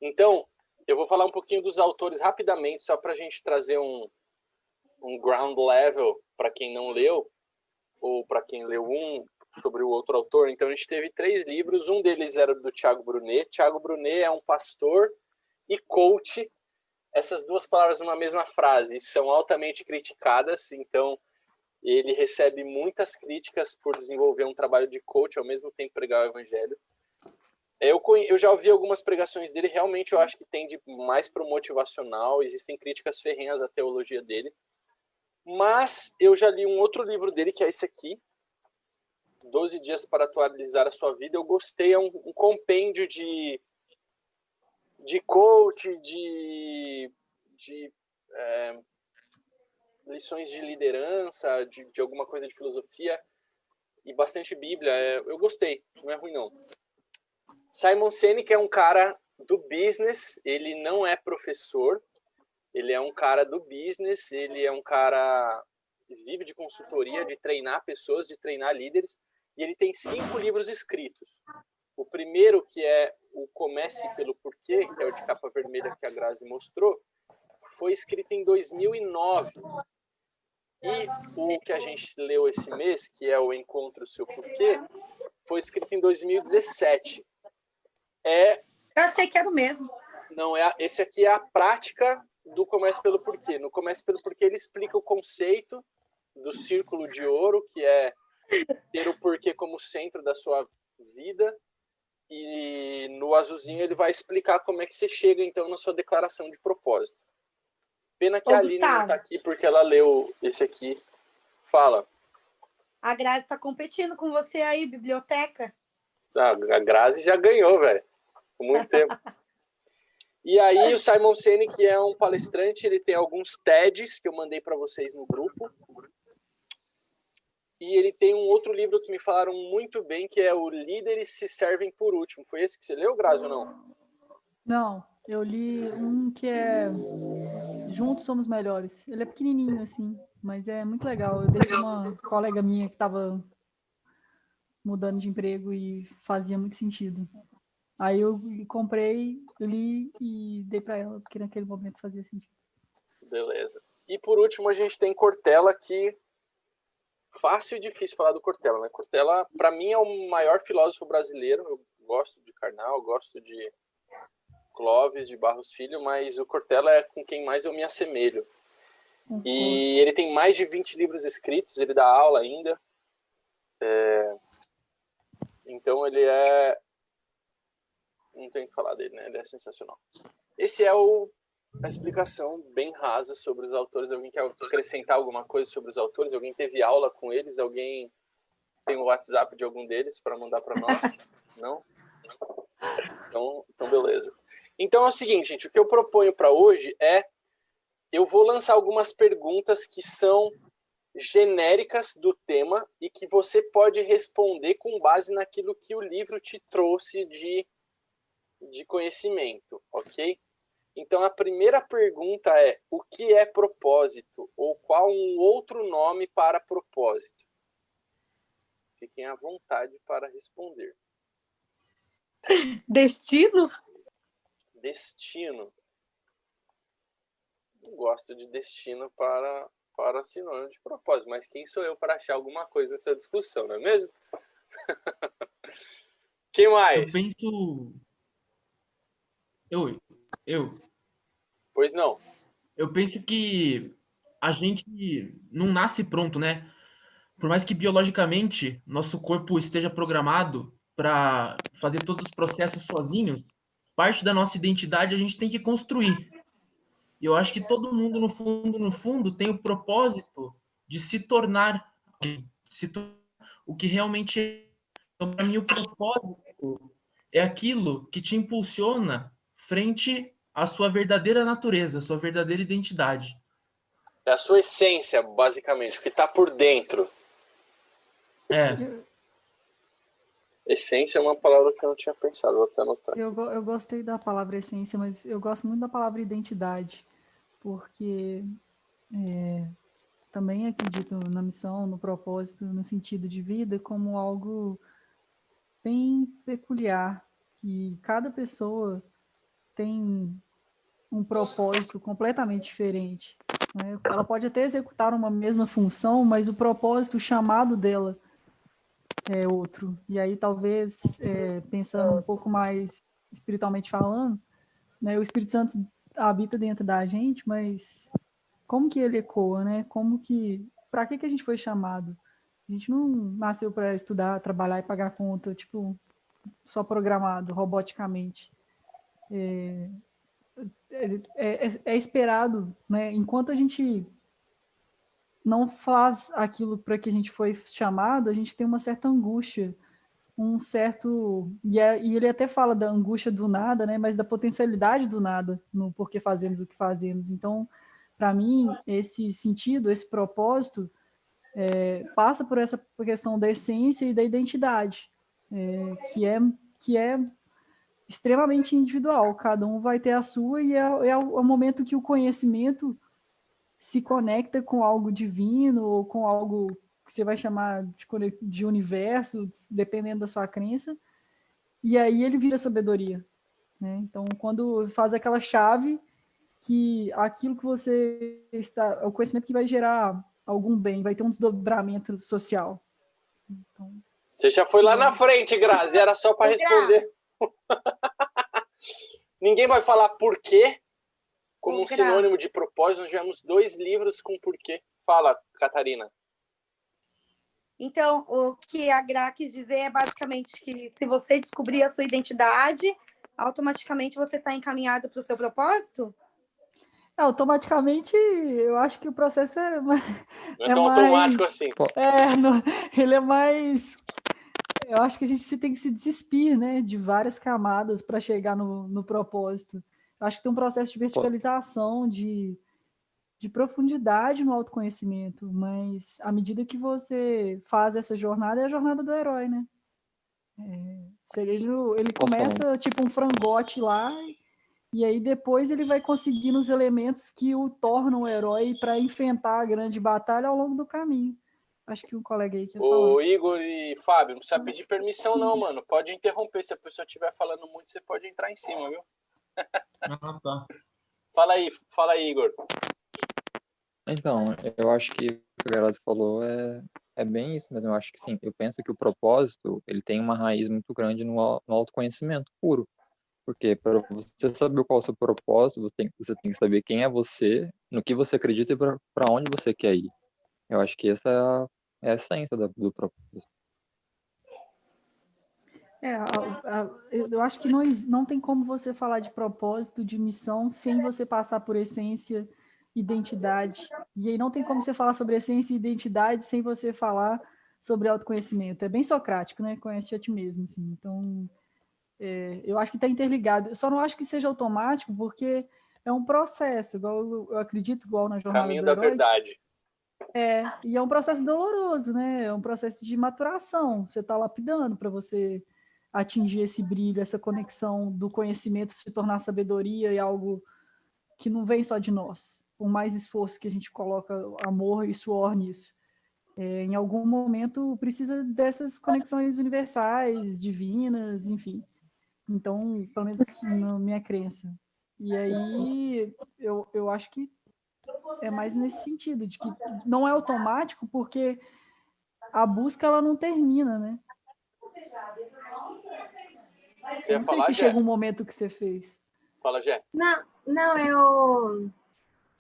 Então, eu vou falar um pouquinho dos autores rapidamente, só para a gente trazer um ground level para quem não leu, ou para quem leu sobre o outro autor. Então, a gente teve 3 livros, um deles era do Thiago Brunet. Thiago Brunet é um pastor e coach, essas duas palavras numa mesma frase, são altamente criticadas, então ele recebe muitas críticas por desenvolver um trabalho de coach, ao mesmo tempo pregar o evangelho. Eu já ouvi algumas pregações dele, realmente eu acho que tem de mais pro motivacional, existem críticas ferrenhas à teologia dele, mas eu já li um outro livro dele, que é esse aqui, 12 Dias para Atualizar a Sua Vida. Eu gostei, é um compêndio de coach, de lições de liderança, de alguma coisa de filosofia, e bastante Bíblia. Eu gostei, não é ruim não. Simon Sinek é um cara do business, ele não é professor, ele é um cara do business, ele é um cara que vive de consultoria, de treinar pessoas, de treinar líderes, e ele tem 5 livros escritos. O primeiro, que é o Comece pelo Porquê, que é o de capa vermelha que a Grazi mostrou, foi escrito em 2009. E o que a gente leu esse mês, que é o Encontre o Seu Porquê, foi escrito em 2017. Eu achei que era o mesmo. Não, esse aqui é a prática do Comece pelo Porquê. No Comece pelo Porquê ele explica o conceito do círculo de ouro, que é ter o porquê como centro da sua vida, e no azulzinho ele vai explicar como é que você chega então na sua declaração de propósito. Pena que a Aline não está aqui porque ela leu esse aqui. Fala. A Grazi está competindo com você aí, biblioteca. A Grazi já ganhou, velho. Com muito tempo. E aí o Simon Sinek é um palestrante, ele tem alguns TEDs que eu mandei para vocês no grupo. E ele tem um outro livro que me falaram muito bem, que é o Líderes se Servem por Último. Foi esse que você leu, Grazi, ou não? Não, eu li um que é Juntos Somos Melhores. Ele é pequenininho, assim, mas é muito legal. Eu dei para uma colega minha que estava mudando de emprego e fazia muito sentido. Aí eu comprei, li e dei para ela, porque naquele momento fazia sentido. Beleza. E por último a gente tem Cortella, que fácil e difícil falar do Cortella, né? Cortella, para mim, é o maior filósofo brasileiro. Eu gosto de Karnal, gosto de Clóvis, de Barros Filho, mas o Cortella é com quem mais eu me assemelho. E ele tem mais de 20 livros escritos, ele dá aula ainda. Então ele é... Não tem o que falar dele, né? Ele é sensacional. Esse é a explicação bem rasa sobre os autores. Alguém quer acrescentar alguma coisa sobre os autores? Alguém teve aula com eles? Alguém tem o WhatsApp de algum deles para mandar para nós? Não? Então, beleza. Então é o seguinte, gente. O que eu proponho para hoje é... Eu vou lançar algumas perguntas que são genéricas do tema e que você pode responder com base naquilo que o livro te trouxe de conhecimento, ok? Então, a primeira pergunta é: o que é propósito? Ou qual um outro nome para propósito? Fiquem à vontade para responder. Destino? Destino. Não gosto de destino para sinônimo de propósito, mas quem sou eu para achar alguma coisa nessa discussão, não é mesmo? Quem mais? Eu penso... Eu. Pois não. Eu penso que a gente não nasce pronto, né? Por mais que biologicamente nosso corpo esteja programado para fazer todos os processos sozinhos, parte da nossa identidade a gente tem que construir. E eu acho que todo mundo, no fundo, tem o propósito de se tornar o que realmente é. Então, para mim, o propósito é aquilo que te impulsiona frente à sua verdadeira natureza, à sua verdadeira identidade. É a sua essência, basicamente, o que está por dentro. Essência é uma palavra que eu não tinha pensado, vou até anotar. Eu gostei da palavra essência, mas eu gosto muito da palavra identidade, porque também acredito na missão, no propósito, no sentido de vida como algo bem peculiar, que cada pessoa tem um propósito completamente diferente, né? Ela pode até executar uma mesma função, mas o propósito, o chamado dela é outro. E aí, talvez, pensando um pouco mais espiritualmente falando, né, o Espírito Santo habita dentro da gente, mas como que ele ecoa, né? Para que a gente foi chamado? A gente não nasceu para estudar, trabalhar e pagar conta, tipo, só programado roboticamente. É esperado, né? Enquanto a gente não faz aquilo para que a gente foi chamado, a gente tem uma certa angústia, um certo. E ele até fala da angústia do nada, né? Mas da potencialidade do nada, no porquê fazemos o que fazemos. Então, para mim, esse sentido, esse propósito, passa por essa questão da essência e da identidade, que é extremamente individual. Cada um vai ter a sua e é o momento que o conhecimento se conecta com algo divino ou com algo que você vai chamar de universo, dependendo da sua crença, e aí ele vira sabedoria, né? Então, quando faz aquela chave que aquilo que você está, o conhecimento que vai gerar algum bem, vai ter um desdobramento social. Então, Você já foi lá na frente, Grazi, era só para responder. Ninguém vai falar porquê como um sinônimo de propósito. Nós tivemos 2 livros com porquê. Fala, Catarina. Então, o que a Gra quis dizer é basicamente que se você descobrir a sua identidade, automaticamente você está encaminhado para o seu propósito? Automaticamente, eu acho que o processo Não é tão automático assim. Ele é mais. Eu acho que a gente tem que se despir, né, de várias camadas para chegar no propósito. Eu acho que tem um processo de verticalização, de profundidade no autoconhecimento, mas à medida que você faz essa jornada, é a jornada do herói, né? Ele começa tipo um frangote lá, e aí depois ele vai conseguindo os elementos que o tornam herói para enfrentar a grande batalha ao longo do caminho. Acho que um colega aí quer falar. Ô, Igor e Fábio, não precisa pedir permissão não, mano. Pode interromper. Se a pessoa estiver falando muito, você pode entrar em cima, viu? Ah, tá. Fala aí, Igor. Então, eu acho que o que a Grazi falou é bem isso, mas eu acho que sim. Eu penso que o propósito, ele tem uma raiz muito grande no autoconhecimento puro. Porque para você saber qual é o seu propósito, você tem que saber quem é você, no que você acredita e para onde você quer ir. Eu acho que essa é a essência do propósito. Eu acho que não tem como você falar de propósito, de missão, sem você passar por essência, identidade. E aí não tem como você falar sobre essência e identidade sem você falar sobre autoconhecimento. É bem socrático, né? Conhece a ti mesmo, assim. Então, eu acho que está interligado. Eu só não acho que seja automático, porque é um processo, igual eu acredito, igual na jornada Caminho do da herói. verdade. E é um processo doloroso, né? É um processo de maturação. Você está lapidando para você atingir esse brilho, essa conexão do conhecimento se tornar sabedoria e algo que não vem só de nós. Por mais esforço que a gente coloca amor e suor nisso. Em algum momento precisa dessas conexões universais, divinas, enfim. Então, pelo menos na minha crença. E aí, eu acho que é mais nesse sentido, de que não é automático, porque a busca ela não termina, né? Você ia Não sei falar, se Jé? chega um momento que você fez. Fala, Jé. Não,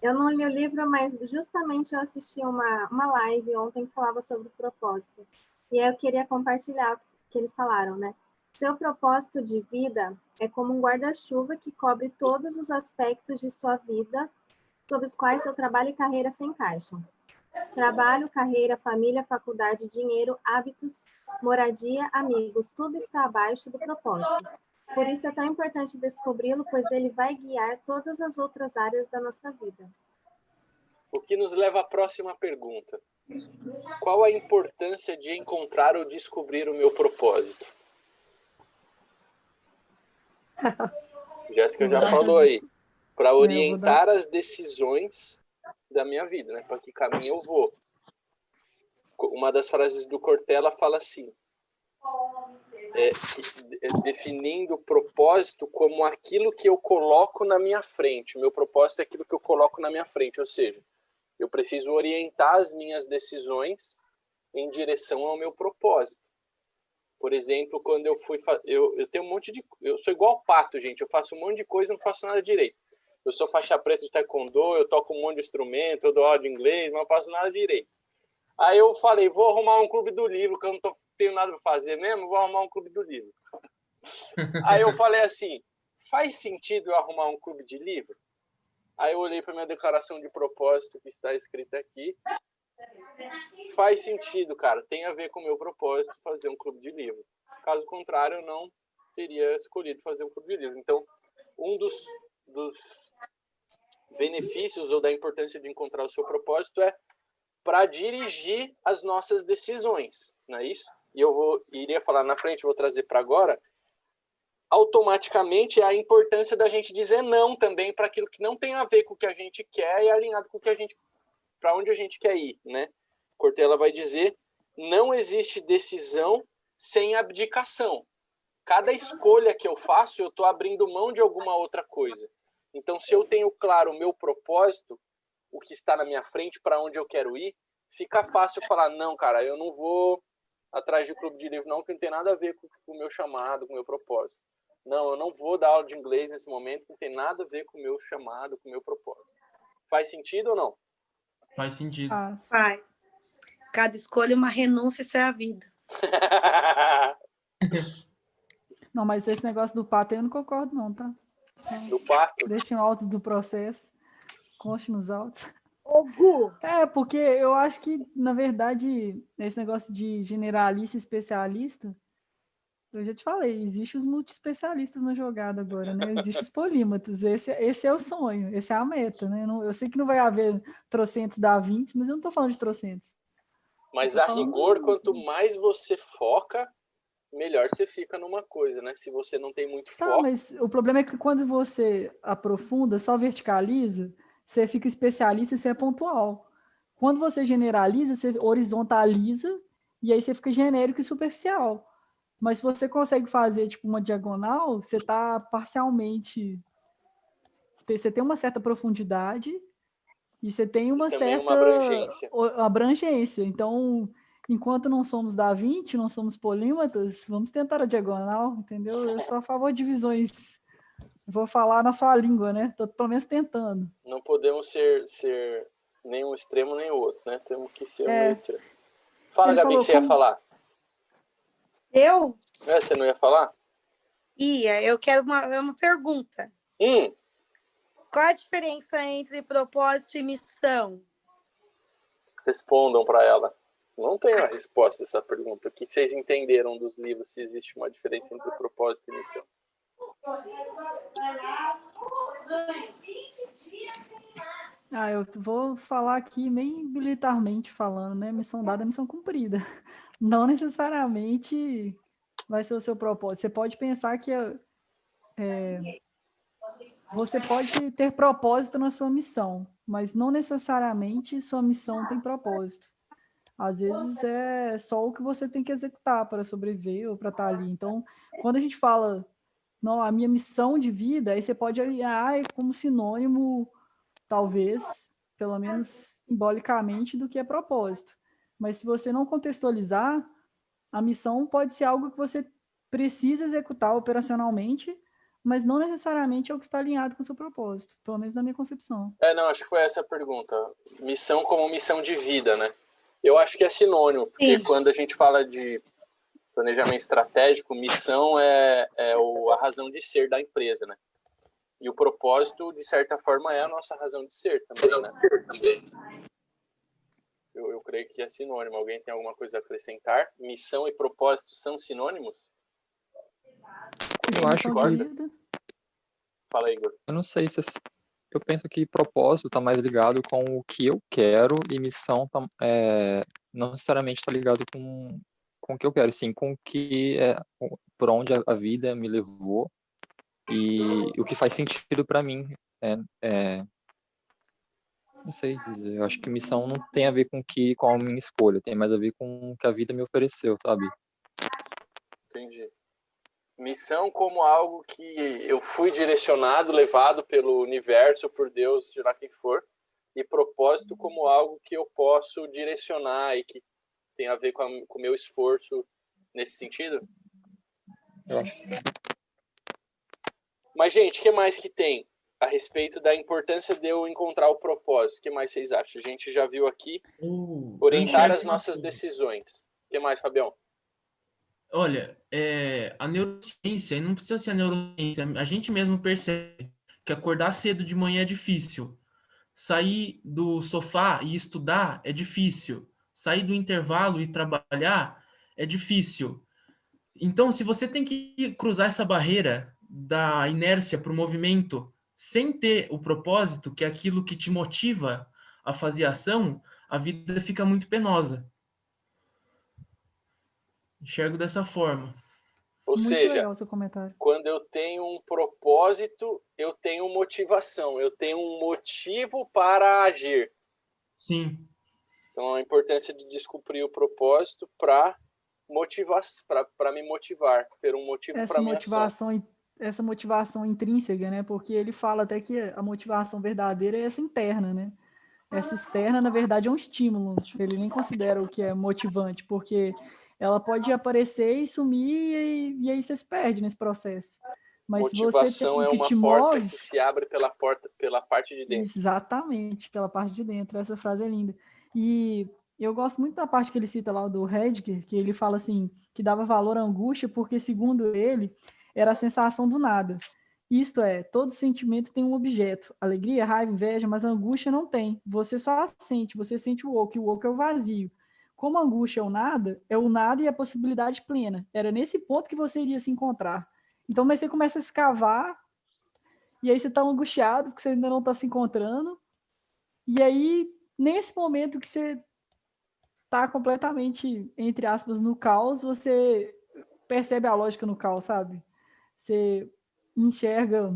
eu não li o livro, mas justamente eu assisti uma live ontem que falava sobre o propósito. E aí eu queria compartilhar o que eles falaram, né? Seu propósito de vida é como um guarda-chuva que cobre todos os aspectos de sua vida sobre os quais seu trabalho e carreira se encaixam. Trabalho, carreira, família, faculdade, dinheiro, hábitos, moradia, amigos, tudo está abaixo do propósito. Por isso é tão importante descobri-lo, pois ele vai guiar todas as outras áreas da nossa vida. O que nos leva à próxima pergunta. Qual a importância de encontrar ou descobrir o meu propósito? Jéssica já falou aí. Para orientar as decisões da minha vida, né? Para que caminho eu vou. Uma das frases do Cortella fala assim: definindo o propósito como aquilo que eu coloco na minha frente. O meu propósito é aquilo que eu coloco na minha frente, ou seja, eu preciso orientar as minhas decisões em direção ao meu propósito. Por exemplo, quando eu fui... Eu tenho um monte de... Eu sou igual ao pato, gente. Eu faço um monte de coisa e não faço nada direito. Eu sou faixa preta de taekwondo, eu toco um monte de instrumento, eu dou aula de inglês, mas não faço nada direito. Aí eu falei, vou arrumar um clube do livro, que eu não tenho nada para fazer mesmo, vou arrumar um clube do livro. Aí eu falei assim, faz sentido eu arrumar um clube de livro? Aí eu olhei para minha declaração de propósito, que está escrita aqui. Faz sentido, cara. Tem a ver com o meu propósito fazer um clube de livro. Caso contrário, eu não teria escolhido fazer um clube de livro. Então, um dos benefícios ou da importância de encontrar o seu propósito é para dirigir as nossas decisões, não é isso? E eu iria falar na frente, vou trazer para agora. Automaticamente é a importância da gente dizer não também para aquilo que não tem a ver com o que a gente quer e alinhado com o que a gente, para onde a gente quer ir, né? Cortella vai dizer, não existe decisão sem abdicação. Cada escolha que eu faço, eu estou abrindo mão de alguma outra coisa. Então, se eu tenho claro o meu propósito, o que está na minha frente, para onde eu quero ir, fica fácil falar, não, cara, eu não vou atrás de clube de livro, não, que não tem nada a ver com o meu chamado, com o meu propósito. Não, eu não vou dar aula de inglês nesse momento, que não tem nada a ver com o meu chamado, com o meu propósito. Faz sentido ou não? Faz sentido. Faz. Cada escolha é uma renúncia, isso é a vida. Não, mas esse negócio do pato eu não concordo, não, tá? Do pato? Deixem autos do processo. Conste nos autos. Ô, Gu! Porque eu acho que, na verdade, esse negócio de generalista e especialista, eu já te falei, existem os multiespecialistas na jogada agora, né? Existem os polímatas. Esse é o sonho, essa é a meta, né? Eu sei que não vai haver trocentos da 20, mas eu não tô falando de trocentos. Mas a rigor, quanto mais você foca, melhor você fica numa coisa, né? Se você não tem muito foco... mas o problema é que quando você aprofunda, só verticaliza, você fica especialista e você é pontual. Quando você generaliza, você horizontaliza, e aí você fica genérico e superficial. Mas se você consegue fazer tipo uma diagonal, você está parcialmente... Você tem uma certa profundidade e você tem uma certa abrangência. Então, enquanto não somos da 20, não somos polímatas, vamos tentar a diagonal, entendeu? Eu sou a favor de visões. Vou falar na sua língua, né? Tô pelo menos tentando. Não podemos ser nem um extremo nem o outro, né? Temos que ser um meio termo. Fala, Gabi, que você ia falar. Eu? Você não ia falar? Eu quero uma pergunta. Qual a diferença entre propósito e missão? Respondam para ela. Não tenho a resposta a essa pergunta. O que vocês entenderam dos livros, se existe uma diferença entre propósito e missão? Eu vou falar aqui meio militarmente falando, né? Missão dada, missão cumprida. Não necessariamente vai ser o seu propósito. Você pode pensar que você pode ter propósito na sua missão, mas não necessariamente sua missão tem propósito. Às vezes é só o que você tem que executar para sobreviver ou para estar ali. Então, quando a gente fala, não, a minha missão de vida, aí você pode aliar como sinônimo, talvez, pelo menos simbolicamente, do que é propósito. Mas se você não contextualizar, a missão pode ser algo que você precisa executar operacionalmente, mas não necessariamente é o que está alinhado com o seu propósito, pelo menos na minha concepção. Não, acho que foi essa a pergunta. Missão como missão de vida, né? Eu acho que é sinônimo, porque quando a gente fala de planejamento estratégico, missão é a razão de ser da empresa, né? E o propósito, de certa forma, é a nossa razão de ser também, né? Eu creio que é sinônimo. Alguém tem alguma coisa a acrescentar? Missão e propósito são sinônimos? Eu acho que... Fala aí, Igor. Eu não sei se... Eu penso que propósito está mais ligado com o que eu quero e missão não necessariamente está ligado com o que eu quero, sim, com o que por onde a vida me levou e o que faz sentido para mim. Não sei dizer. Eu acho que missão não tem a ver com a minha escolha, tem mais a ver com o que a vida me ofereceu, sabe? Entendi. Missão como algo que eu fui direcionado, levado pelo universo, por Deus, seja lá quem for, e propósito como algo que eu posso direcionar e que tem a ver com o meu esforço nesse sentido? Eu acho que sim. Mas, gente, o que mais que tem a respeito da importância de eu encontrar o propósito? O que mais vocês acham? A gente já viu aqui Eu orientar enxergo as nossas uma coisa. decisões. O que mais, Fabião? Olha, a neurociência, e não precisa ser a neurociência, a gente mesmo percebe que acordar cedo de manhã é difícil. Sair do sofá e estudar é difícil. Sair do intervalo e trabalhar é difícil. Então, se você tem que cruzar essa barreira da inércia para o movimento sem ter o propósito, que é aquilo que te motiva a fazer ação, a vida fica muito penosa. Enxergo dessa forma. Ou Muito seja, legal o seu comentário. quando eu tenho um propósito, eu tenho motivação, eu tenho um motivo para agir. Sim, Então, a importância de descobrir o propósito para me motivar, ter um motivo para minha ação. Essa motivação intrínseca, né? Porque ele fala até que a motivação verdadeira é essa interna, né? Essa externa, na verdade, é um estímulo. Ele nem considera o que é motivante, porque ela pode aparecer e sumir e aí você se perde nesse processo. Mas se você tem Motivação o é que uma te porta move, que se abre pela parte de dentro. exatamente, pela parte de dentro. Essa frase é linda. E eu gosto muito da parte que ele cita lá do Heidegger, que ele fala assim, que dava valor à angústia, porque, segundo ele, era a sensação do nada. Isto é, todo sentimento tem um objeto. Alegria, raiva, inveja, mas a angústia não tem. Você só sente, você sente o oco, e o oco é o vazio. Como a angústia é o nada e a possibilidade plena. Era nesse ponto que você iria se encontrar. Então, mas você começa a escavar, e aí você está angustiado, porque você ainda não está se encontrando. E aí, nesse momento que você está completamente, entre aspas, no caos, você percebe a lógica no caos, sabe? Você enxerga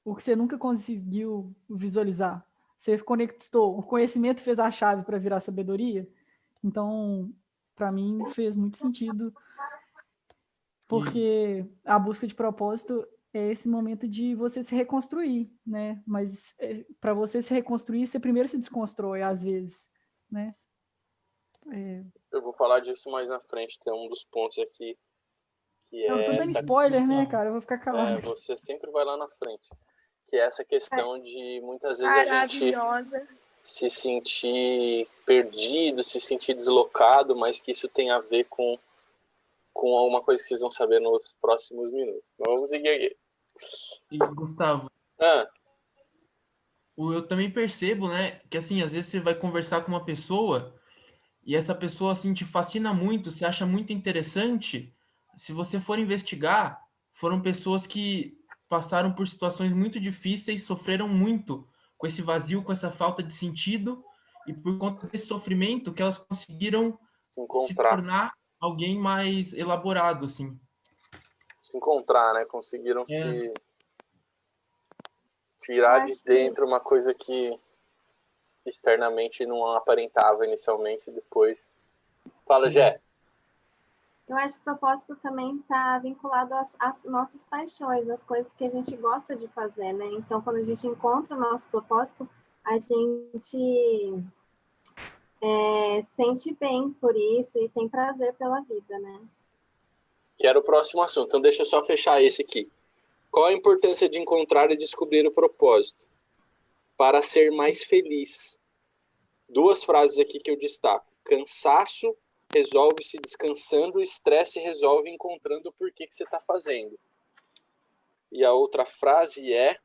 o que você nunca conseguiu visualizar. Você conectou, o conhecimento fez a chave para virar sabedoria. Então, para mim, fez muito sentido, porque a busca de propósito é esse momento de você se reconstruir, né? Mas para você se reconstruir, você primeiro se desconstrói, às vezes, né? Eu vou falar disso mais na frente, tem um dos pontos aqui que Eu tô é dando spoiler, né, cara? Eu vou ficar calado. você sempre vai lá na frente, que é essa questão de muitas vezes a gente Maravilhosa. se sentir perdido, se sentir deslocado, mas que isso tem a ver com alguma coisa que vocês vão saber nos próximos minutos. Mas vamos seguir aqui. e Gustavo, eu também percebo, né, que assim, às vezes você vai conversar com uma pessoa e essa pessoa assim te fascina muito, você acha muito interessante. Se você for investigar, foram pessoas que passaram por situações muito difíceis, sofreram muito com esse vazio, com essa falta de sentido, e por conta desse sofrimento que elas conseguiram Se se encontrar, tornar alguém mais elaborado, assim. né? Conseguiram É. se Eu tirar de acho que dentro uma coisa que externamente não aparentava inicialmente, depois. Fala, Jé. Eu acho que o propósito também está vinculado às nossas paixões, às coisas que a gente gosta de fazer, né? Então, quando a gente encontra o nosso propósito, a gente sente bem por isso e tem prazer pela vida, né? Que era o próximo assunto. Então, deixa eu só fechar esse aqui. Qual a importância de encontrar e descobrir o propósito? Para ser mais feliz. Duas frases aqui que eu destaco. Cansaço resolve-se descansando, estresse resolve encontrando o porquê que você está fazendo. E a outra frase é...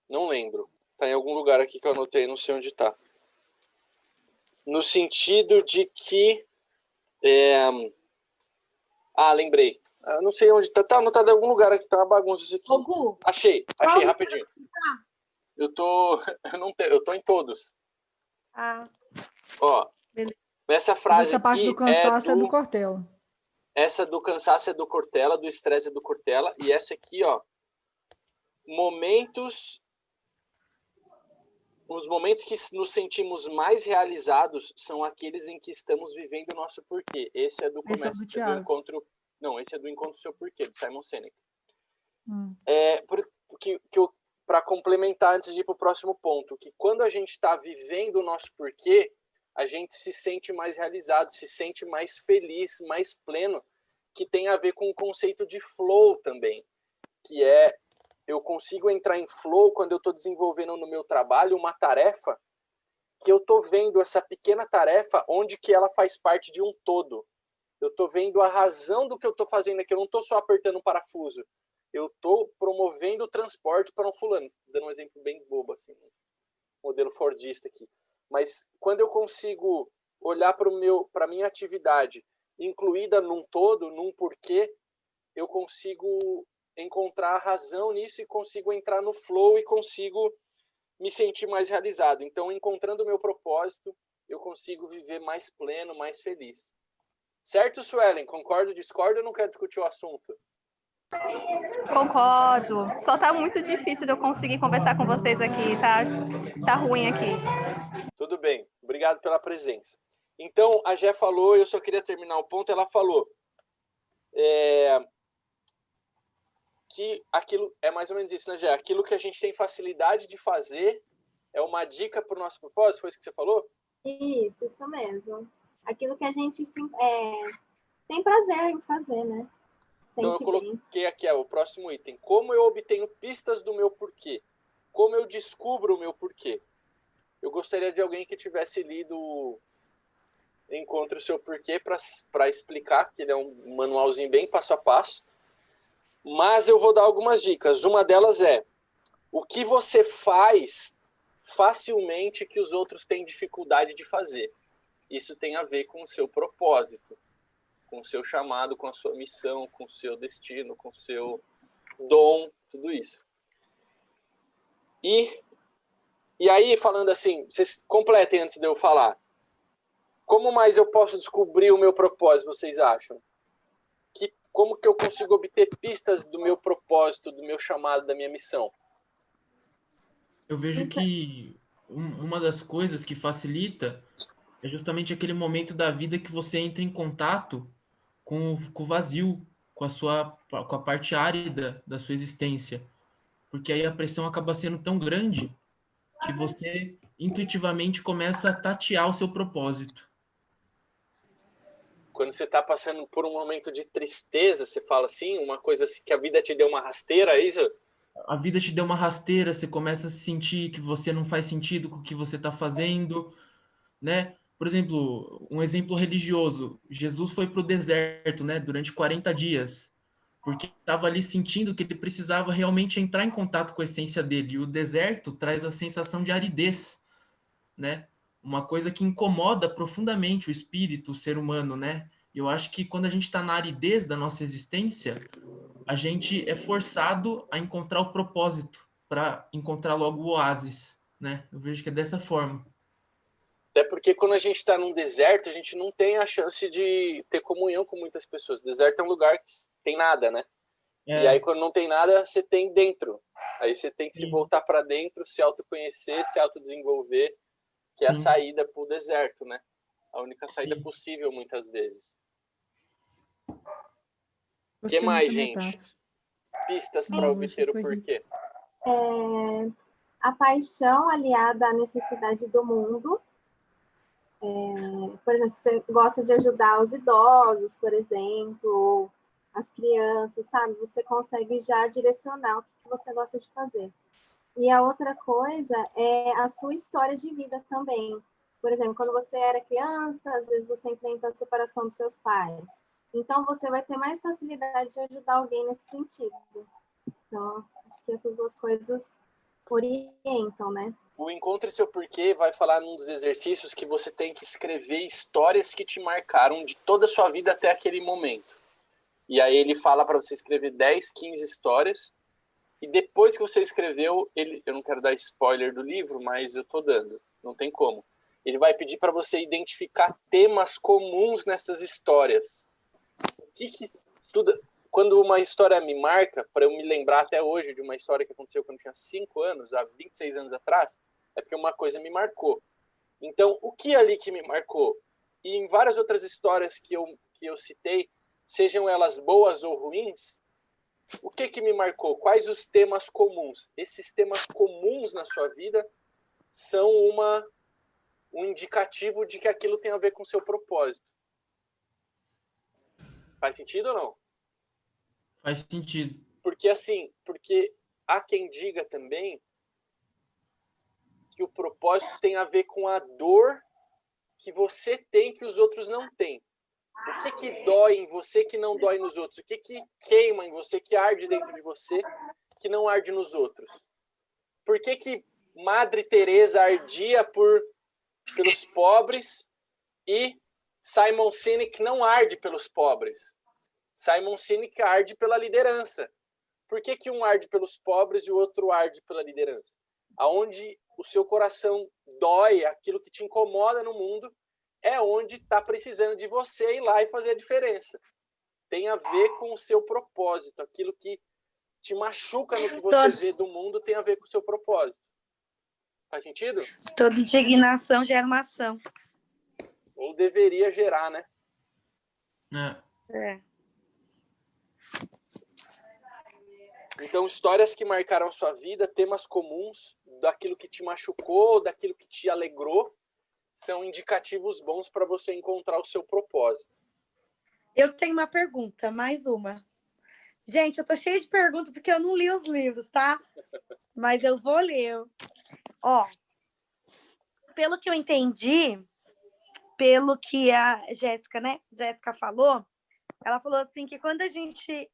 Não lembro. Está em algum lugar aqui que eu anotei, não sei onde está. No sentido de que... lembrei. Eu não sei onde está. Tá anotado em algum lugar aqui, tá uma bagunça isso aqui. Ô, Gu, Achei, qual rapidinho. Eu tô em todos. Ah, Ó, beleza. essa frase Essa parte do aqui cansaço é do Cortella. essa do cansaço é do Cortella, do estresse é do Cortella, e essa aqui, ó, momentos os momentos que nos sentimos mais realizados são aqueles em que estamos vivendo o nosso porquê. Esse é do Esse é começo do do Thiago. encontro. Não, esse é do Encontro Seu Porquê, do Simon Sinek. Hum. Para complementar, antes de ir para o próximo ponto, que quando a gente está vivendo o nosso porquê, a gente se sente mais realizado, se sente mais feliz, mais pleno, que tem a ver com o conceito de flow também, que é eu consigo entrar em flow quando eu estou desenvolvendo no meu trabalho uma tarefa que eu estou vendo essa pequena tarefa onde que ela faz parte de um todo. Eu estou vendo a razão do que eu estou fazendo aqui, eu não estou só apertando um parafuso. Eu estou promovendo o transporte para um fulano. Dando um exemplo bem bobo, assim, um modelo fordista aqui. Mas quando eu consigo olhar para a minha atividade incluída num todo, num porquê, eu consigo encontrar a razão nisso e consigo entrar no flow e consigo me sentir mais realizado. Então, encontrando o meu propósito, eu consigo viver mais pleno, mais feliz. Certo, Suelen? Concordo, discordo ou não quero discutir o assunto? Concordo. Só tá muito difícil de eu conseguir conversar com vocês aqui, tá ruim aqui. Tudo bem. Obrigado pela presença. Então, a Gé falou, eu só queria terminar o ponto, ela falou que aquilo é mais ou menos isso, né, Gé? Aquilo que a gente tem facilidade de fazer é uma dica para o nosso propósito, foi isso que você falou? Isso mesmo. Aquilo que a gente tem prazer em fazer, né? Então, eu coloquei aqui o próximo item. Como eu obtenho pistas do meu porquê? Como eu descubro o meu porquê? Eu gostaria de alguém que tivesse lido Encontre o Seu Porquê para explicar, que ele é um manualzinho bem passo a passo. Mas eu vou dar algumas dicas. Uma delas é o que você faz facilmente que os outros têm dificuldade de fazer. Isso tem a ver com o seu propósito, com o seu chamado, com a sua missão, com o seu destino, com o seu dom, tudo isso. E aí, falando assim, vocês completem antes de eu falar. Como mais eu posso descobrir o meu propósito, vocês acham? Como que eu consigo obter pistas do meu propósito, do meu chamado, da minha missão? Eu vejo que uma das coisas que facilita é justamente aquele momento da vida que você entra em contato com o vazio, com a parte árida da sua existência. Porque aí a pressão acaba sendo tão grande que você intuitivamente começa a tatear o seu propósito. Quando você está passando por um momento de tristeza, você fala assim, uma coisa assim, que a vida te deu uma rasteira, é isso? A vida te deu uma rasteira, você começa a sentir que você não faz sentido com o que você está fazendo, né? Por exemplo, um exemplo religioso. Jesus foi para o deserto, né, durante 40 dias, porque estava ali sentindo que ele precisava realmente entrar em contato com a essência dele. E o deserto traz a sensação de aridez, né? Uma coisa que incomoda profundamente o espírito, o ser humano, né? E eu acho que quando a gente está na aridez da nossa existência, a gente é forçado a encontrar o propósito para encontrar logo o oásis, né? Eu vejo que é dessa forma. Até porque quando a gente está num deserto, a gente não tem a chance de ter comunhão com muitas pessoas. O deserto é um lugar que tem nada, né? E aí quando não tem nada, você tem dentro. Aí você tem que se voltar para dentro, se autoconhecer, se autodesenvolver, que é a saída para o deserto, né? A única saída possível, muitas vezes. O que mais, gente? Pistas para obter o porquê. A paixão aliada à necessidade do mundo. Por exemplo, você gosta de ajudar os idosos, por exemplo, ou as crianças, sabe? Você consegue já direcionar o que você gosta de fazer. E a outra coisa é a sua história de vida também. Por exemplo, quando você era criança, às vezes você enfrenta a separação dos seus pais. Então, você vai ter mais facilidade de ajudar alguém nesse sentido. Então, acho que essas duas coisas orientam, né? O Encontre Seu Porquê vai falar num dos exercícios que você tem que escrever histórias que te marcaram de toda a sua vida até aquele momento. E aí ele fala para você escrever 10, 15 histórias. E depois que você escreveu, eu não quero dar spoiler do livro, mas eu tô dando, não tem como. Ele vai pedir para você identificar temas comuns nessas histórias. Quando uma história me marca, para eu me lembrar até hoje de uma história que aconteceu quando eu tinha 5 anos, há 26 anos atrás, é porque uma coisa me marcou. Então, o que ali que me marcou? E em várias outras histórias que eu citei, sejam elas boas ou ruins, o que me marcou? Quais os temas comuns? Esses temas comuns na sua vida são um indicativo de que aquilo tem a ver com o seu propósito. Faz sentido ou não? Faz sentido. Porque há quem diga também que o propósito tem a ver com a dor que você tem que os outros não têm. O que dói em você que não dói nos outros? O que queima em você, que arde dentro de você, que não arde nos outros? Por que Madre Teresa ardia pelos pobres e Simon Sinek não arde pelos pobres? Simon Sinek arde pela liderança. Por que um arde pelos pobres e o outro arde pela liderança? Aonde o seu coração dói, aquilo que te incomoda no mundo, é onde está precisando de você ir lá e fazer a diferença. Tem a ver com o seu propósito. Aquilo que te machuca no que você vê do mundo tem a ver com o seu propósito. Faz sentido? Toda indignação gera uma ação. Ou deveria gerar, né? É. Então, histórias que marcaram a sua vida, temas comuns, daquilo que te machucou, daquilo que te alegrou, são indicativos bons para você encontrar o seu propósito. Eu tenho uma pergunta, mais uma. Gente, eu tô cheia de perguntas porque eu não li os livros, tá? Mas eu vou ler. Ó, pelo que eu entendi, pelo que a Jéssica, né? Jéssica falou, ela falou assim que quando a gente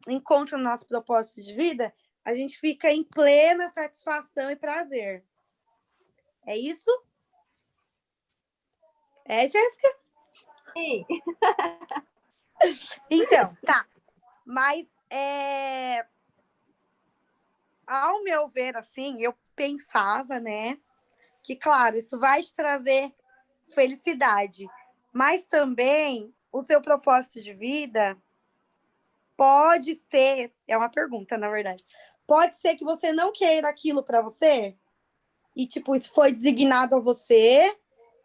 encontra o nosso propósito de vida, a gente fica em plena satisfação e prazer. É isso? É, Jéssica? Sim. Então, tá. Mas, ao meu ver, assim, eu pensava, né, que, claro, isso vai te trazer felicidade, mas também o seu propósito de vida pode ser, é uma pergunta, na verdade, pode ser que você não queira aquilo para você e, tipo, isso foi designado a você,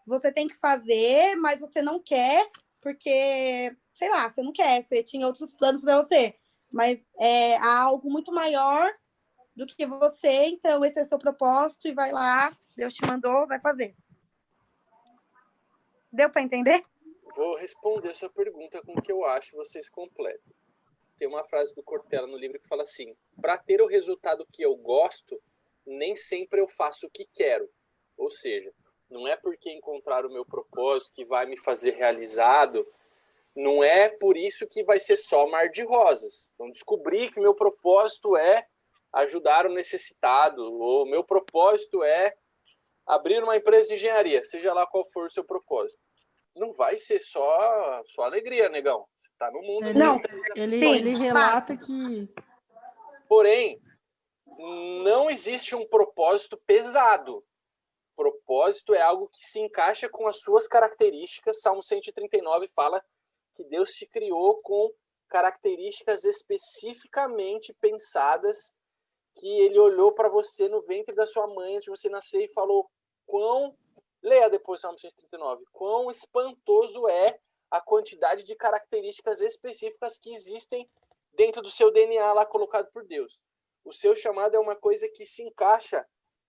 você tem que fazer, mas você não quer porque, sei lá, você não quer, você tinha outros planos para você, mas há algo muito maior do que você, então esse é o seu propósito e vai lá, Deus te mandou, vai fazer. Deu para entender? Vou responder a sua pergunta com o que eu acho, vocês completam. Tem uma frase do Cortella no livro que fala assim: para ter o resultado que eu gosto, nem sempre eu faço o que quero. Ou seja, não é porque encontrar o meu propósito que vai me fazer realizado, não é por isso que vai ser só mar de rosas. Então, descobrir que meu propósito é ajudar o necessitado, ou meu propósito é abrir uma empresa de engenharia, seja lá qual for o seu propósito. Não vai ser só alegria, negão. Você tá no mundo. Ele relata que... Porém, não existe um propósito pesado. Propósito é algo que se encaixa com as suas características. Salmo 139 fala que Deus te criou com características especificamente pensadas, que ele olhou para você no ventre da sua mãe antes de você nascer e falou leia depois o Salmo 139, quão espantoso é a quantidade de características específicas que existem dentro do seu DNA lá colocado por Deus. O seu chamado é uma coisa que se encaixa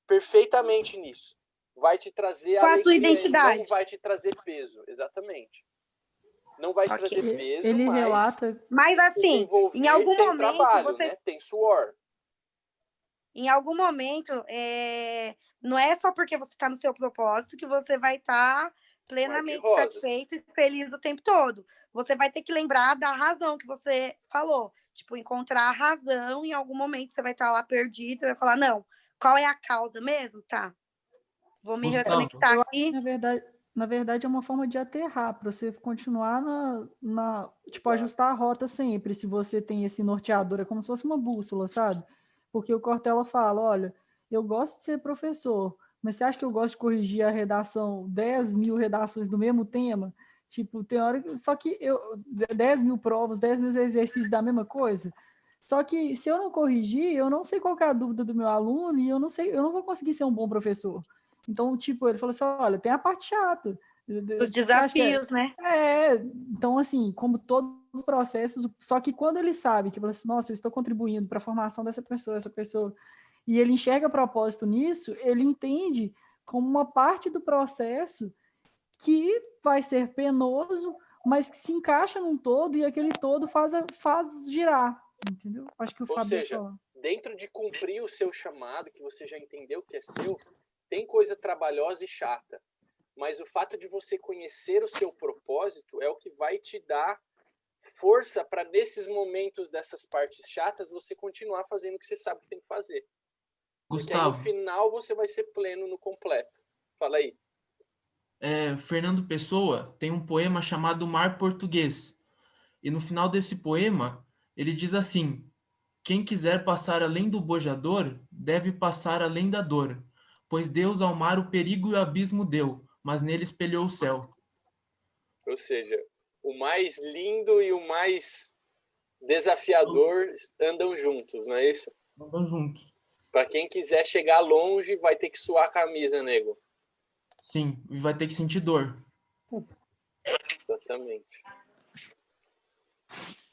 perfeitamente nisso. Vai te trazer alegria, a sua identidade. não vai te trazer peso. Exatamente. Não vai te trazer peso, ele mas relata... Mas assim, em algum tem momento trabalho, você... né? Tem suor. Em algum momento, não é só porque você está no seu propósito que você vai estar plenamente satisfeito e feliz o tempo todo. Você vai ter que lembrar da razão que você falou. Tipo, encontrar a razão, em algum momento você vai estar lá perdido e vai falar, não, qual é a causa mesmo? Tá, vou me reconectar aqui. Na verdade, é uma forma de aterrar, para você continuar tipo, ajustar a rota sempre, se você tem esse norteador, é como se fosse uma bússola, sabe? Porque o Cortella fala, olha, eu gosto de ser professor, mas você acha que eu gosto de corrigir a redação, 10 mil redações do mesmo tema? Tipo, tem hora que... Só que 10 mil provas, 10 mil exercícios da mesma coisa. Só que se eu não corrigir, eu não sei qual que é a dúvida do meu aluno e eu não vou conseguir ser um bom professor. Então, tipo, ele falou assim, olha, tem a parte chata. Os Você acha que desafios, né? então, assim, como todos os processos, só que quando ele sabe que, assim, nossa, eu estou contribuindo para a formação dessa pessoa, e ele enxerga propósito nisso, ele entende como uma parte do processo que vai ser penoso, mas que se encaixa num todo e aquele todo faz girar, entendeu? Acho que o Ou Fábio seja, falou. dentro de cumprir o seu chamado, que você já entendeu que é seu, tem coisa trabalhosa e chata. Mas o fato de você conhecer o seu propósito é o que vai te dar força para, nesses momentos dessas partes chatas, você continuar fazendo o que você sabe que tem que fazer. Porque aí, no Gustavo, final, você vai ser pleno no completo. Fala aí. Fernando Pessoa tem um poema chamado Mar Português. E no final desse poema, ele diz assim: quem quiser passar além do bojador, deve passar além da dor, pois Deus ao mar o perigo e o abismo deu, mas nele espelhou o céu. Ou seja, o mais lindo e o mais desafiador andam juntos, não é isso? Andam juntos. Para quem quiser chegar longe, vai ter que suar a camisa, nego. Sim, e vai ter que sentir dor. Exatamente.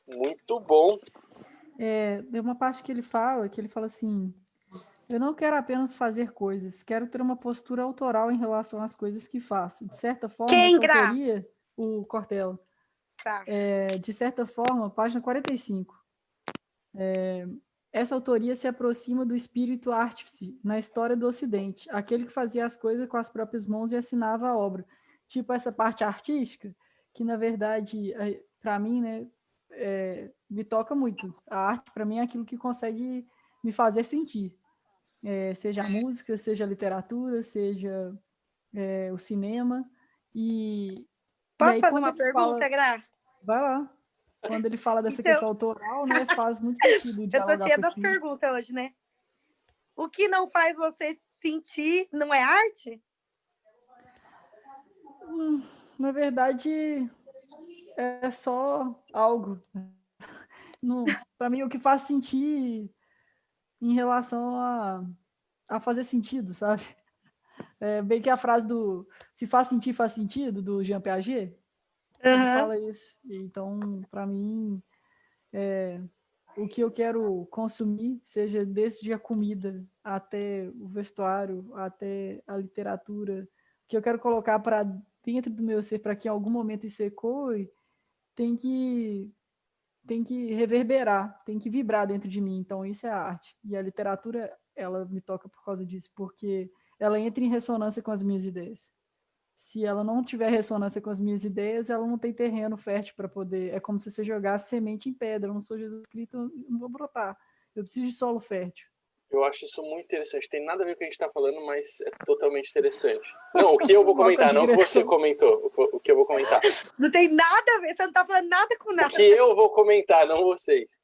Muito bom. Tem uma parte que ele fala assim, eu não quero apenas fazer coisas, quero ter uma postura autoral em relação às coisas que faço. De certa forma, Quem, essa Gra? autoria, o Cortella, Tá. de certa forma, página 45, essa autoria se aproxima do espírito artífice na história do Ocidente, aquele que fazia as coisas com as próprias mãos e assinava a obra. Tipo, essa parte artística, que na verdade, para mim, né, me toca muito. A arte, para mim, é aquilo que consegue me fazer sentir. Seja a música, seja a literatura, seja o cinema. E Posso aí, fazer quando uma ele fala... pergunta, Gra? Vai lá. Quando ele fala dessa Então, questão autoral, né, faz muito sentido eu tô dialogar cheia com das aquilo. perguntas hoje, né? O que não faz você sentir não é arte? Na verdade, é só algo. Para mim, o que faz sentir em relação a fazer sentido, sabe? Bem que a frase do se faz sentir, faz sentido, do Jean Piaget, ele fala isso. Então, para mim, o que eu quero consumir, seja desde a comida até o vestuário, até a literatura, o que eu quero colocar para dentro do meu ser, para que em algum momento isso ecoe, tem que reverberar, tem que vibrar dentro de mim. Então, isso é a arte. E a literatura, ela me toca por causa disso, porque ela entra em ressonância com as minhas ideias. Se ela não tiver ressonância com as minhas ideias, ela não tem terreno fértil para poder. É como se você jogasse semente em pedra. Eu não sou Jesus Cristo, eu não vou brotar. Eu preciso de solo fértil. Eu acho isso muito interessante. Tem nada a ver com o que a gente está falando, mas é totalmente interessante. Não, o que eu vou comentar, não o que você comentou. O que eu vou comentar. Não tem nada a ver, você não tá falando nada com nada. O que eu vou comentar, não vocês.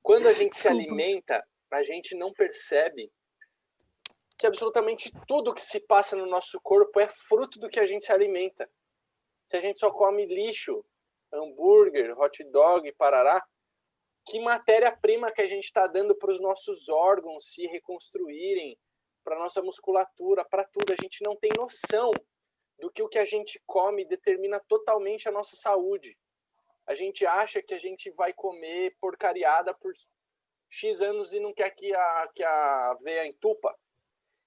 Quando a gente se alimenta, a gente não percebe que absolutamente tudo que se passa no nosso corpo é fruto do que a gente se alimenta. Se a gente só come lixo, hambúrguer, hot dog, parará, que matéria-prima que a gente está dando para os nossos órgãos se reconstruírem, para a nossa musculatura, para tudo. A gente não tem noção do que o que a gente come determina totalmente a nossa saúde. A gente acha que a gente vai comer porcariada por X anos e não quer que a veia entupa.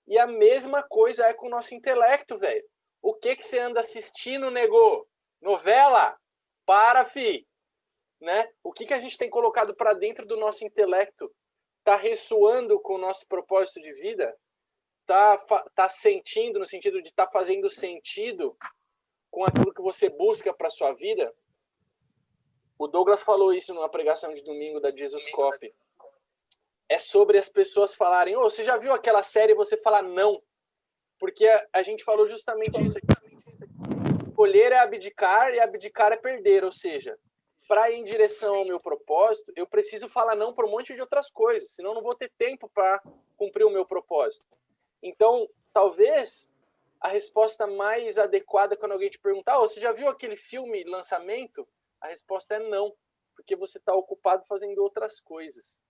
E a mesma coisa é com o nosso intelecto, velho. O que você anda assistindo, nego? Novela? Para, fi! Né? O que a gente tem colocado para dentro do nosso intelecto tá ressoando com o nosso propósito de vida? Tá sentindo, no sentido de estar fazendo sentido com aquilo que você busca para sua vida? O Douglas falou isso numa pregação de domingo da Jesus Cop. É sobre as pessoas falarem, você já viu aquela série? E você falar não. Porque a gente falou justamente isso aqui. Escolher é abdicar e abdicar é perder. Ou seja, para ir em direção ao meu propósito, eu preciso falar não para um monte de outras coisas. Senão eu não vou ter tempo para cumprir o meu propósito. Então, talvez a resposta mais adequada quando alguém te perguntar, você já viu aquele filme lançamento? A resposta é não. Porque você está ocupado fazendo outras coisas.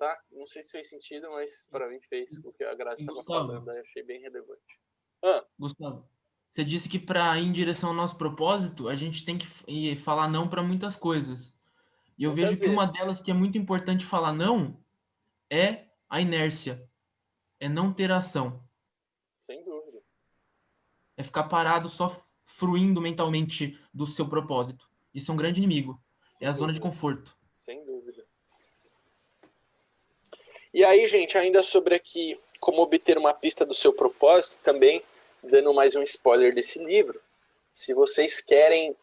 tá? Não sei se fez sentido, mas para mim fez o que a Grazi estava Gustavo. falando, eu achei bem relevante. Gustavo, você disse que para ir em direção ao nosso propósito, a gente tem que falar não para muitas coisas. E eu Muitas vejo que uma vezes. delas que é muito importante falar não é a inércia, é não ter ação, Sem dúvida. é ficar parado só fruindo mentalmente do seu propósito. Isso é um grande inimigo, é Sem a zona de dúvida. conforto. Sem dúvida. E aí, gente, ainda sobre aqui como obter uma pista do seu propósito, também dando mais um spoiler desse livro. Se vocês querem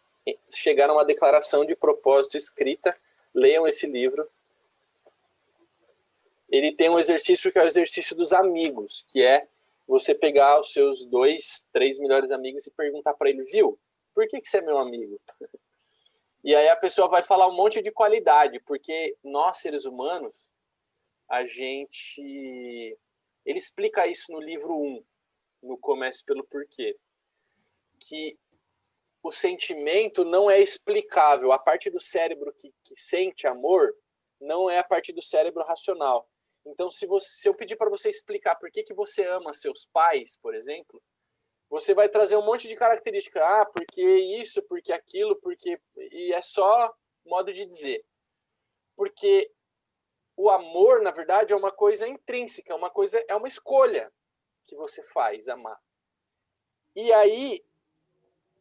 chegar a uma declaração de propósito escrita, leiam esse livro. Ele tem um exercício que é o exercício dos amigos, que é você pegar os seus 2, 3 melhores amigos e perguntar para ele, viu, por que você é meu amigo? E aí a pessoa vai falar um monte de qualidade, porque nós, seres humanos, a gente... Ele explica isso no livro 1, no Comece pelo Porquê, que o sentimento não é explicável. A parte do cérebro que sente amor não é a parte do cérebro racional. Então, se eu pedir para você explicar por que você ama seus pais, por exemplo, você vai trazer um monte de características. Ah, porque isso, porque aquilo, porque... E é só modo de dizer. Porque o amor, na verdade, é uma coisa intrínseca, é uma escolha que você faz, amar. E aí,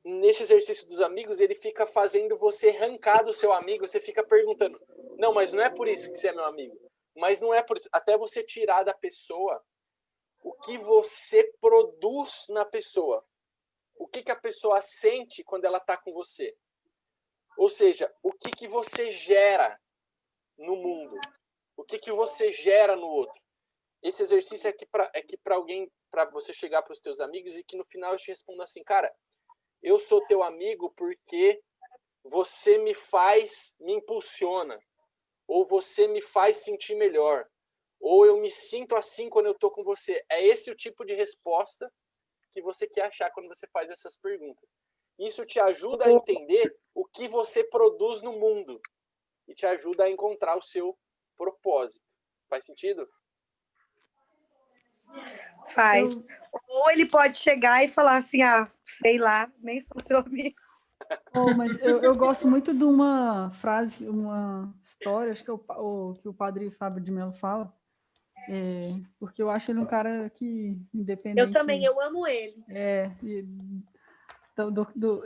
nesse exercício dos amigos, ele fica fazendo você arrancar do seu amigo, você fica perguntando, não, mas não é por isso que você é meu amigo. Mas não é por isso. Até você tirar da pessoa o que você produz na pessoa. O que a pessoa sente quando ela está com você. Ou seja, o que você gera no mundo. O que você gera no outro. Esse exercício é que para alguém, para você chegar para os teus amigos e que no final eu te respondo assim, cara, eu sou teu amigo porque você me impulsiona. Ou você me faz sentir melhor. Ou eu me sinto assim quando eu estou com você. É esse o tipo de resposta que você quer achar quando você faz essas perguntas. Isso te ajuda a entender o que você produz no mundo. E te ajuda a encontrar o seu propósito. Faz sentido? Faz. Ou ele pode chegar e falar assim, sei lá, nem sou seu amigo. Mas eu gosto muito de uma frase, uma história, acho que que o padre Fábio de Mello fala, porque eu acho ele um cara que, independente... Eu também, eu amo ele.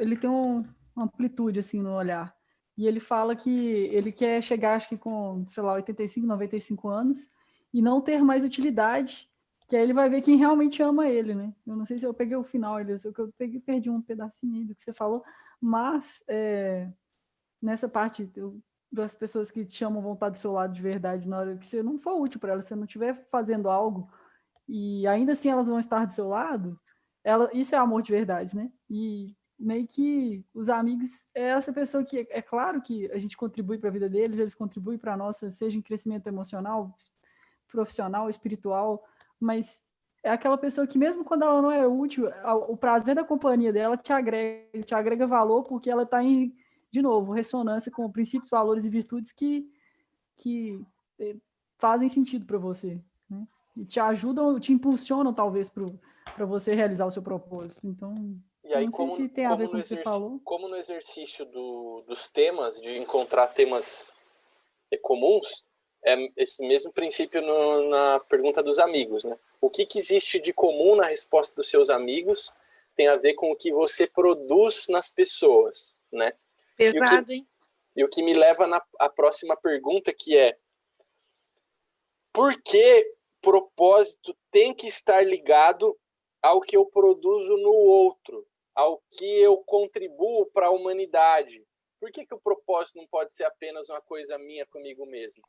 Ele tem uma amplitude, assim, no olhar. E ele fala que ele quer chegar, acho que com, sei lá, 85, 95 anos, e não ter mais utilidade, que aí ele vai ver quem realmente ama ele, né? Eu não sei se eu peguei o final, perdi um pedacinho aí do que você falou, mas nessa parte das pessoas que te chamam vão estar do seu lado de verdade na hora que você não for útil para elas, se você não estiver fazendo algo, e ainda assim elas vão estar do seu lado, isso é amor de verdade, né? E meio que os amigos é essa pessoa que, é claro que a gente contribui para a vida deles, eles contribuem para a nossa, seja em crescimento emocional, profissional, espiritual, mas é aquela pessoa que mesmo quando ela não é útil, o prazer da companhia dela te agrega valor, porque ela está em, de novo, ressonância com princípios, valores e virtudes que fazem sentido para você, né? E te ajudam, te impulsionam talvez para você realizar o seu propósito. Então, e aí, não sei se tem a ver com o que você falou. Como no exercício dos temas, de encontrar temas comuns, é esse mesmo princípio na pergunta dos amigos, né? O que existe de comum na resposta dos seus amigos tem a ver com o que você produz nas pessoas, né? Pesado, hein? E o que me leva à próxima pergunta, que é: por que propósito tem que estar ligado ao que eu produzo no outro, ao que eu contribuo para a humanidade? Por que o propósito não pode ser apenas uma coisa minha comigo mesmo?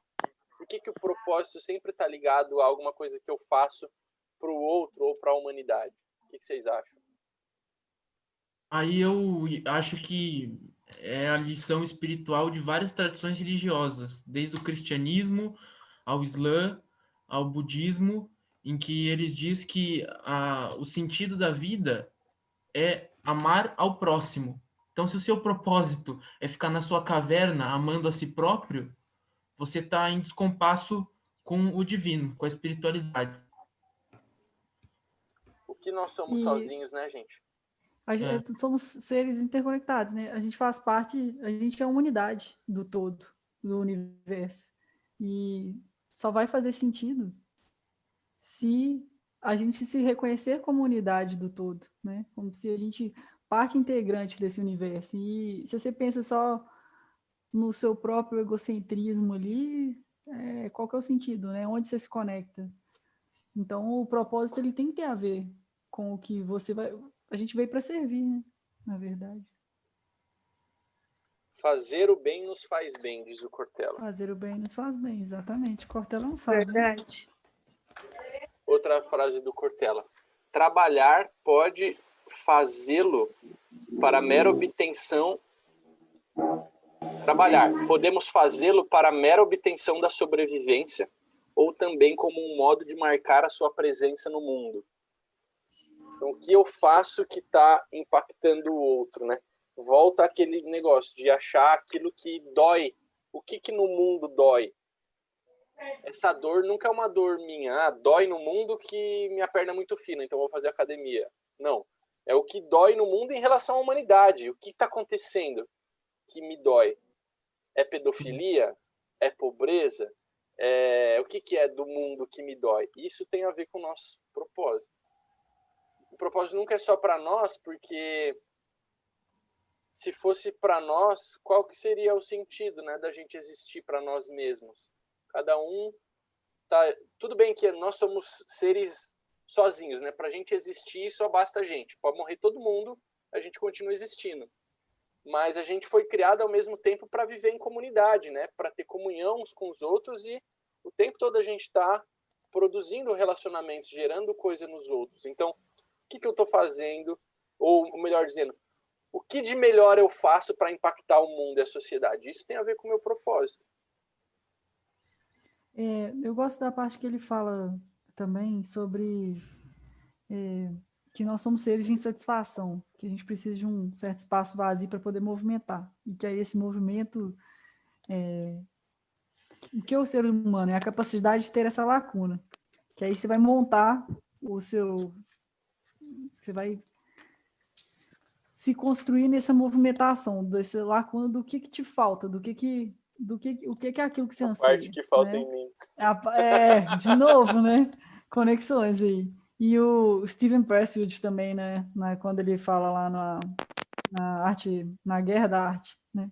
Por que o propósito sempre está ligado a alguma coisa que eu faço para o outro ou para a humanidade? O que vocês acham? Aí eu acho que é a lição espiritual de várias tradições religiosas, desde o cristianismo ao islã, ao budismo, em que eles dizem que o sentido da vida é amar ao próximo. Então, se o seu propósito é ficar na sua caverna amando a si próprio, você está em descompasso com o divino, com a espiritualidade. O que nós somos E- sozinhos, né, gente? Somos seres interconectados, né? A gente faz parte, a gente é uma unidade do todo, do universo. E só vai fazer sentido se a gente se reconhecer como unidade do todo, né? Como se a gente parte integrante desse universo. E se você pensa só no seu próprio egocentrismo ali, qual que é o sentido, né? Onde você se conecta? Então, o propósito ele tem que ter a ver com o que você vai. A gente veio para servir, né? Na verdade. Fazer o bem nos faz bem, diz o Cortella. Fazer o bem nos faz bem, exatamente. Cortella não sabe. Né? Verdade. Outra frase do Cortella. Trabalhar pode fazê-lo para mera obtenção. Trabalhar. Podemos fazê-lo para mera obtenção da sobrevivência ou também como um modo de marcar a sua presença no mundo. Então, o que eu faço que está impactando o outro, né? Volta aquele negócio de achar aquilo que dói. O que no mundo dói? Essa dor nunca é uma dor minha. Dói no mundo que minha perna é muito fina, então vou fazer academia. Não. É o que dói no mundo em relação à humanidade. O que está acontecendo que me dói? É pedofilia? É pobreza? O que é do mundo que me dói? Isso tem a ver com o nosso propósito. O propósito nunca é só para nós, porque se fosse para nós, qual que seria o sentido, né, da gente existir para nós mesmos? Cada um tá. Tudo bem que nós somos seres sozinhos, né? Para a gente existir só basta a gente. Pode morrer todo mundo, a gente continua existindo. Mas a gente foi criado ao mesmo tempo para viver em comunidade, né? Para ter comunhão uns com os outros e o tempo todo a gente está produzindo relacionamentos, gerando coisa nos outros. Então, o que eu estou fazendo? Ou melhor dizendo, o que de melhor eu faço para impactar o mundo e a sociedade? Isso tem a ver com o meu propósito. Eu gosto da parte que ele fala também sobre que nós somos seres de insatisfação, que a gente precisa de um certo espaço vazio para poder movimentar. E que aí esse movimento, o que é o ser humano? É a capacidade de ter essa lacuna. Que aí você vai montar você vai se construir nessa movimentação, dessa lacuna do que te falta, o que é aquilo que você anseia. Parte que falta né? em mim. De novo, né? Conexões aí. E o Steven Pressfield também, né? Quando ele fala lá na arte, na guerra da arte, né?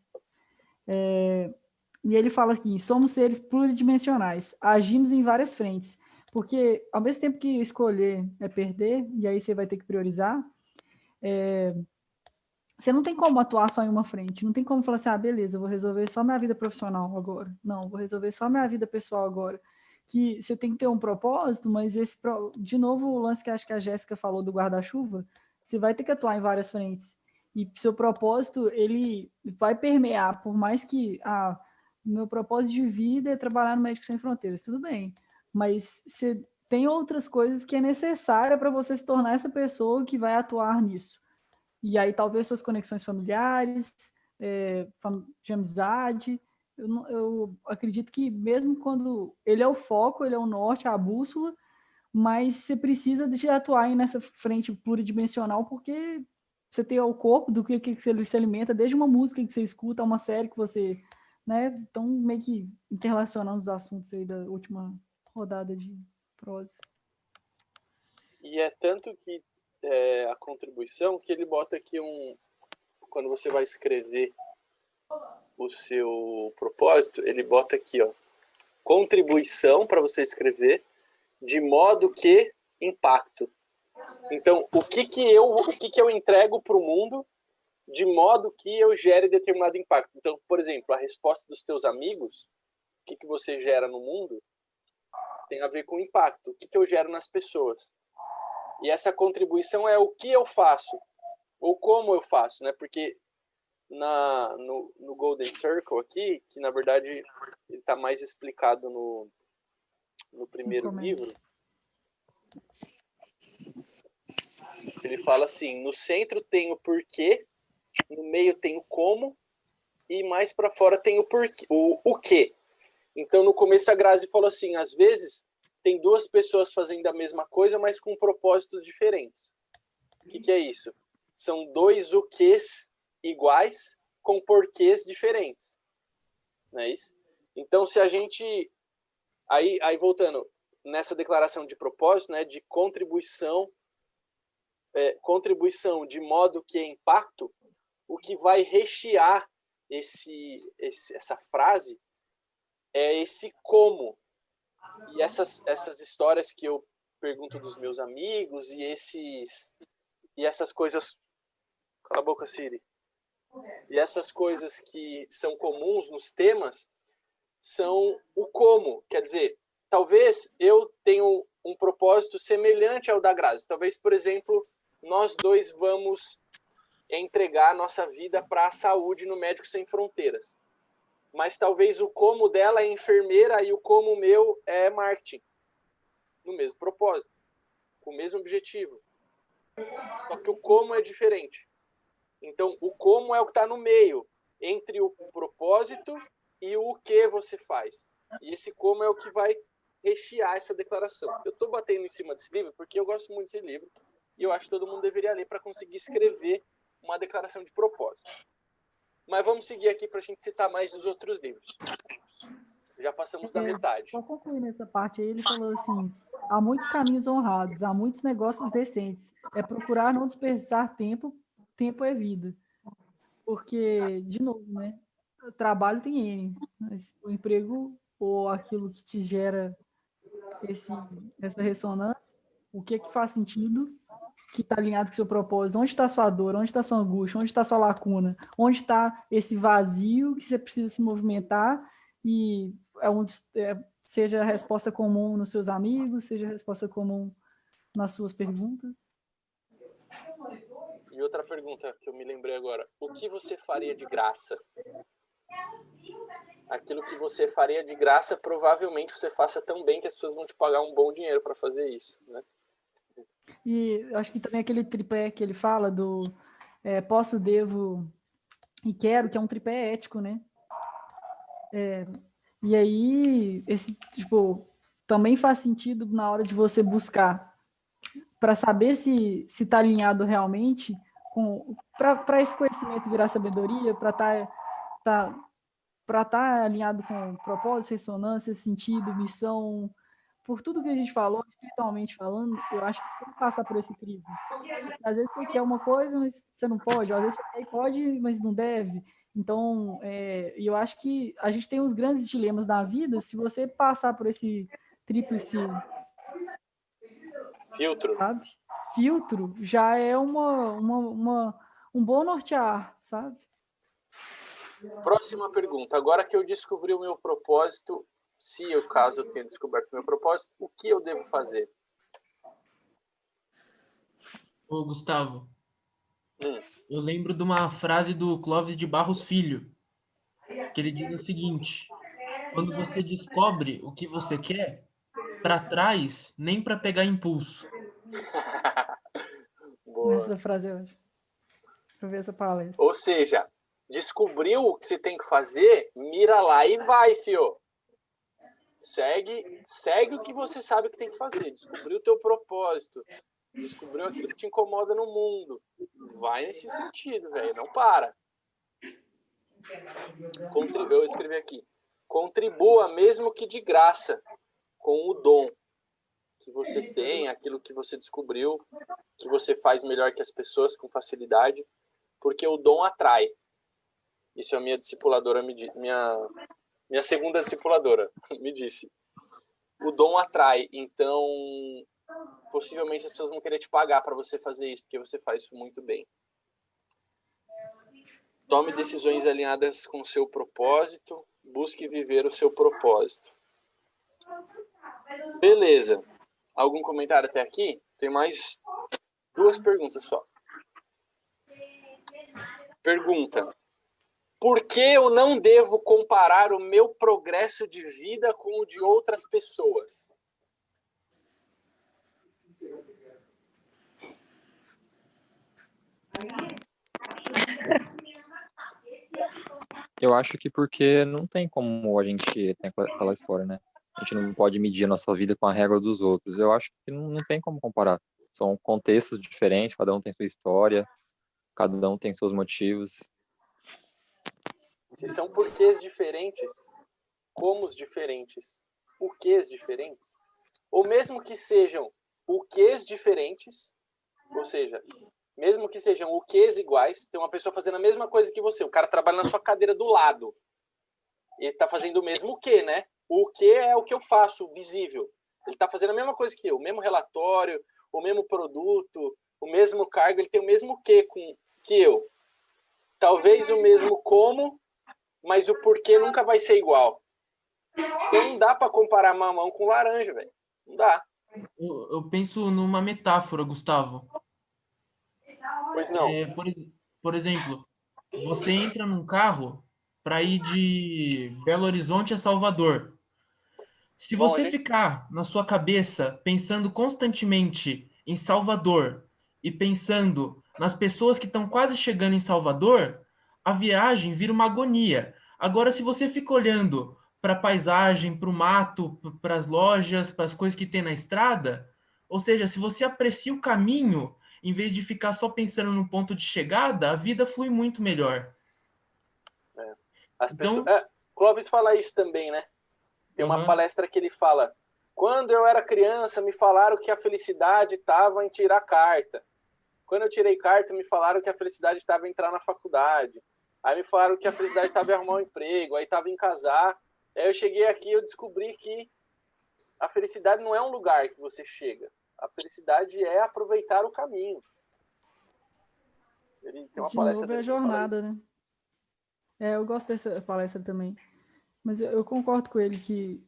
E ele fala aqui, somos seres pluridimensionais, agimos em várias frentes, porque ao mesmo tempo que escolher é perder, e aí você vai ter que priorizar, você não tem como atuar só em uma frente, não tem como falar assim, beleza, eu vou resolver só minha vida profissional agora. Não, vou resolver só minha vida pessoal agora. Que você tem que ter um propósito, mas de novo, o lance que acho que a Jéssica falou do guarda-chuva, você vai ter que atuar em várias frentes. E seu propósito, ele vai permear, por mais que meu propósito de vida é trabalhar no Médicos Sem Fronteiras, tudo bem. Mas você tem outras coisas que é necessária para você se tornar essa pessoa que vai atuar nisso. E aí talvez suas conexões familiares, de amizade. Eu acredito que mesmo quando ele é o foco, ele é o norte, a bússola, mas você precisa de atuar nessa frente pluridimensional porque você tem o corpo do que você se alimenta, desde uma música que você escuta, uma série que você... né? Então, meio que interrelacionando os assuntos aí da última rodada de prosa. E é tanto que a contribuição que ele bota aqui quando você vai escrever o seu propósito, ele bota aqui, ó, contribuição para você escrever, de modo que impacto. Então, o que eu entrego para o mundo de modo que eu gere determinado impacto. Então, por exemplo, a resposta dos teus amigos, o que você gera no mundo, tem a ver com impacto. O que eu gero nas pessoas. E essa contribuição é o que eu faço, ou como eu faço, né? Porque no Golden Circle aqui, que na verdade ele está mais explicado no primeiro livro, ele fala assim, no centro tem o porquê, no meio tem o como, e mais para fora tem o porquê, o quê. Então, no começo, a Grazi falou assim, às vezes tem duas pessoas fazendo a mesma coisa, mas com propósitos diferentes. O que é isso? São dois o quês iguais com porquês diferentes. Não é isso? Então, se a gente... Aí voltando, nessa declaração de propósito, né, de contribuição de modo que é impacto, o que vai rechear essa frase é esse como. E essas histórias que eu pergunto dos meus amigos e essas coisas... Cala a boca, Siri. E essas coisas que são comuns nos temas são o como. Quer dizer, talvez eu tenha um propósito semelhante ao da Grazi. Talvez, por exemplo, nós dois vamos entregar a nossa vida para a saúde no Médicos Sem Fronteiras. Mas talvez o como dela é enfermeira e o como meu é marketing. No mesmo propósito, com o mesmo objetivo. Só que o como é diferente. Então, o como é o que está no meio, entre o propósito e o que você faz. E esse como é o que vai rechear essa declaração. Eu estou batendo em cima desse livro porque eu gosto muito desse livro e eu acho que todo mundo deveria ler para conseguir escrever uma declaração de propósito. Mas vamos seguir aqui para a gente citar mais dos outros livros. Já passamos da metade. Só concluir nessa parte aí, ele falou assim, há muitos caminhos honrados, há muitos negócios decentes. É procurar não desperdiçar tempo, tempo é vida. Porque, de novo, né? O trabalho tem N, mas o emprego ou aquilo que te gera essa ressonância, o que faz sentido, que está alinhado com o seu propósito, onde está sua dor, onde está sua angústia, onde está sua lacuna, onde está esse vazio que você precisa se movimentar e seja a resposta comum nos seus amigos, seja a resposta comum nas suas perguntas. E outra pergunta que eu me lembrei agora, o que você faria de graça? Aquilo que você faria de graça, provavelmente você faça tão bem que as pessoas vão te pagar um bom dinheiro para fazer isso, né? E acho que também aquele tripé que ele fala do posso, devo e quero, que é um tripé ético, né? E aí, esse, tipo, também faz sentido na hora de você buscar para saber se está alinhado realmente para esse conhecimento virar sabedoria, para tá alinhado com propósito, ressonância, sentido, missão, por tudo que a gente falou, espiritualmente falando, eu acho que tem que passar por esse crivo. Às vezes você quer uma coisa, mas você não pode, às vezes você quer e pode, mas não deve. Então, eu acho que a gente tem uns grandes dilemas na vida, se você passar por esse tríplice Filtro. sabe? Filtro, já é um bom nortear, sabe? Próxima pergunta. Agora que eu descobri o meu propósito, se eu caso eu tenha descoberto o meu propósito, o que eu devo fazer? Ô, Gustavo, eu lembro de uma frase do Clóvis de Barros Filho, que ele diz o seguinte: quando você descobre o que você quer, para trás, nem para pegar impulso. Boa. Essa frase é ótima. Deixa eu ver essa palestra. Ou seja, descobriu o que você tem que fazer, mira lá e vai, fio. Segue o que você sabe que tem que fazer. Descobriu o teu propósito. Descobriu aquilo que te incomoda no mundo. Vai nesse sentido, velho. Não para. Eu escrevi aqui. Contribua, mesmo que de graça, com o dom que você tem, aquilo que você descobriu, que você faz melhor que as pessoas com facilidade, porque o dom atrai. Isso a minha discipuladora, minha segunda discipuladora me disse. O dom atrai, então possivelmente as pessoas vão querer te pagar para você fazer isso, porque você faz isso muito bem. Tome decisões alinhadas com o seu propósito, busque viver o seu propósito. Beleza. Algum comentário até aqui? Tem mais 2 perguntas só. Pergunta: por que eu não devo comparar o meu progresso de vida com o de outras pessoas? Eu acho que porque não tem como a gente tem aquela história, né? A gente não pode medir a nossa vida com a régua dos outros. Eu acho que não tem como comparar. São contextos diferentes, cada um tem sua história, cada um tem seus motivos. Se são porquês diferentes, comos diferentes, porquês diferentes, ou mesmo que sejam porquês diferentes, ou seja, mesmo que sejam o quês iguais, tem uma pessoa fazendo a mesma coisa que você, o cara trabalha na sua cadeira do lado, ele está fazendo o mesmo que, né? O que é o que eu faço, visível. Ele está fazendo a mesma coisa que eu, o mesmo relatório, o mesmo produto, o mesmo cargo, ele tem o mesmo que eu. Talvez o mesmo como, mas o porquê nunca vai ser igual. Então não dá para comparar mamão com laranja, velho. Não dá. Eu penso numa metáfora, Gustavo. Pois não. Por exemplo, você entra num carro para ir de Belo Horizonte a Salvador. Se você Longe, hein? ficar na sua cabeça pensando constantemente em Salvador e pensando nas pessoas que estão quase chegando em Salvador, a viagem vira uma agonia. Agora, se você fica olhando para a paisagem, para o mato, para as lojas, para as coisas que tem na estrada, ou seja, se você aprecia o caminho, em vez de ficar só pensando no ponto de chegada, a vida flui muito melhor. As pessoas... Então, Clóvis fala isso também, né? Tem uma Aham. palestra que ele fala: quando eu era criança, me falaram que a felicidade estava em tirar carta. Quando eu tirei carta, me falaram que a felicidade estava em entrar na faculdade. Aí me falaram que a felicidade estava em arrumar um emprego, aí estava em casar. Aí eu cheguei aqui e eu descobri que a felicidade não é um lugar que você chega. A felicidade é aproveitar o caminho. Ele tem uma De palestra novo, é a dele que fala isso. jornada, né? Eu gosto dessa palestra também. Mas eu concordo com ele que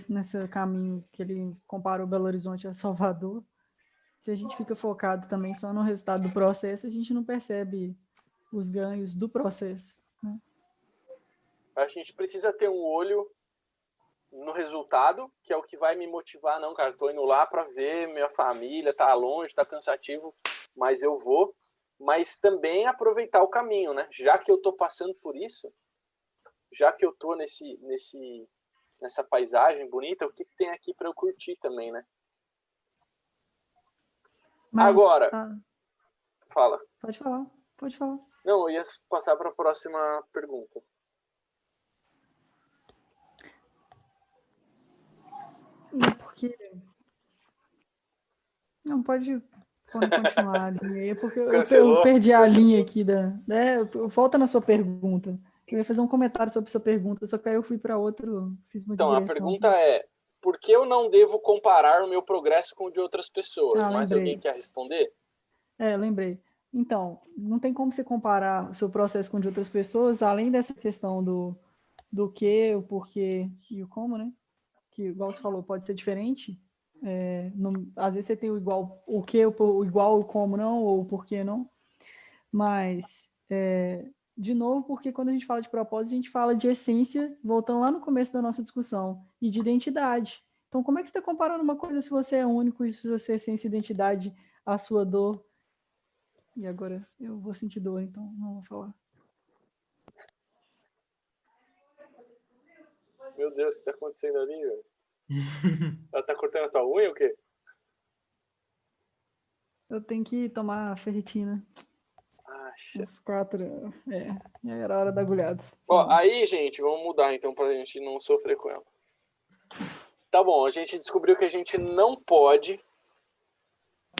nesse caminho que ele comparou Belo Horizonte a Salvador, se a gente fica focado também só no resultado do processo, a gente não percebe os ganhos do processo, né? A gente precisa ter um olho no resultado, que é o que vai me motivar. Não, cara, tô indo lá para ver minha família, tá longe, tá cansativo, mas eu vou. Mas também aproveitar o caminho, né? Já que eu tô passando por isso, já que eu tô nessa paisagem bonita, o que tem aqui para eu curtir também, né? Mas, Agora, fala. Pode falar. Não, eu ia passar para a próxima pergunta. Porque... Não, pode continuar a linha aí, porque Cancelou? eu perdi a linha aqui volta na sua pergunta. Eu ia fazer um comentário sobre sua pergunta, só que aí eu fui para outro, fiz uma Então, a digressão pergunta aqui. é: por que eu não devo comparar o meu progresso com o de outras pessoas? Mais alguém Lembrei. quer responder? Lembrei. Então, não tem como você comparar o seu processo com o de outras pessoas, além dessa questão do que, o porquê e o como, né? Que, igual você falou, pode ser diferente. Às vezes você tem o igual o que, o igual o como não, ou o porquê não. Mas, de novo, porque quando a gente fala de propósito, a gente fala de essência, voltando lá no começo da nossa discussão, e de identidade. Então, como é que você está comparando uma coisa se você é único e se você é essência e identidade, a sua dor? E agora eu vou sentir dor, então não vou falar. Meu Deus, o que tá acontecendo ali, velho? Ela tá cortando a tua unha ou o quê? Eu tenho que tomar ferritina. Acha. Às 4. Era a hora da agulhada. Ó, aí, gente, vamos mudar então pra gente não sofrer com ela. Tá bom, a gente descobriu que a gente não pode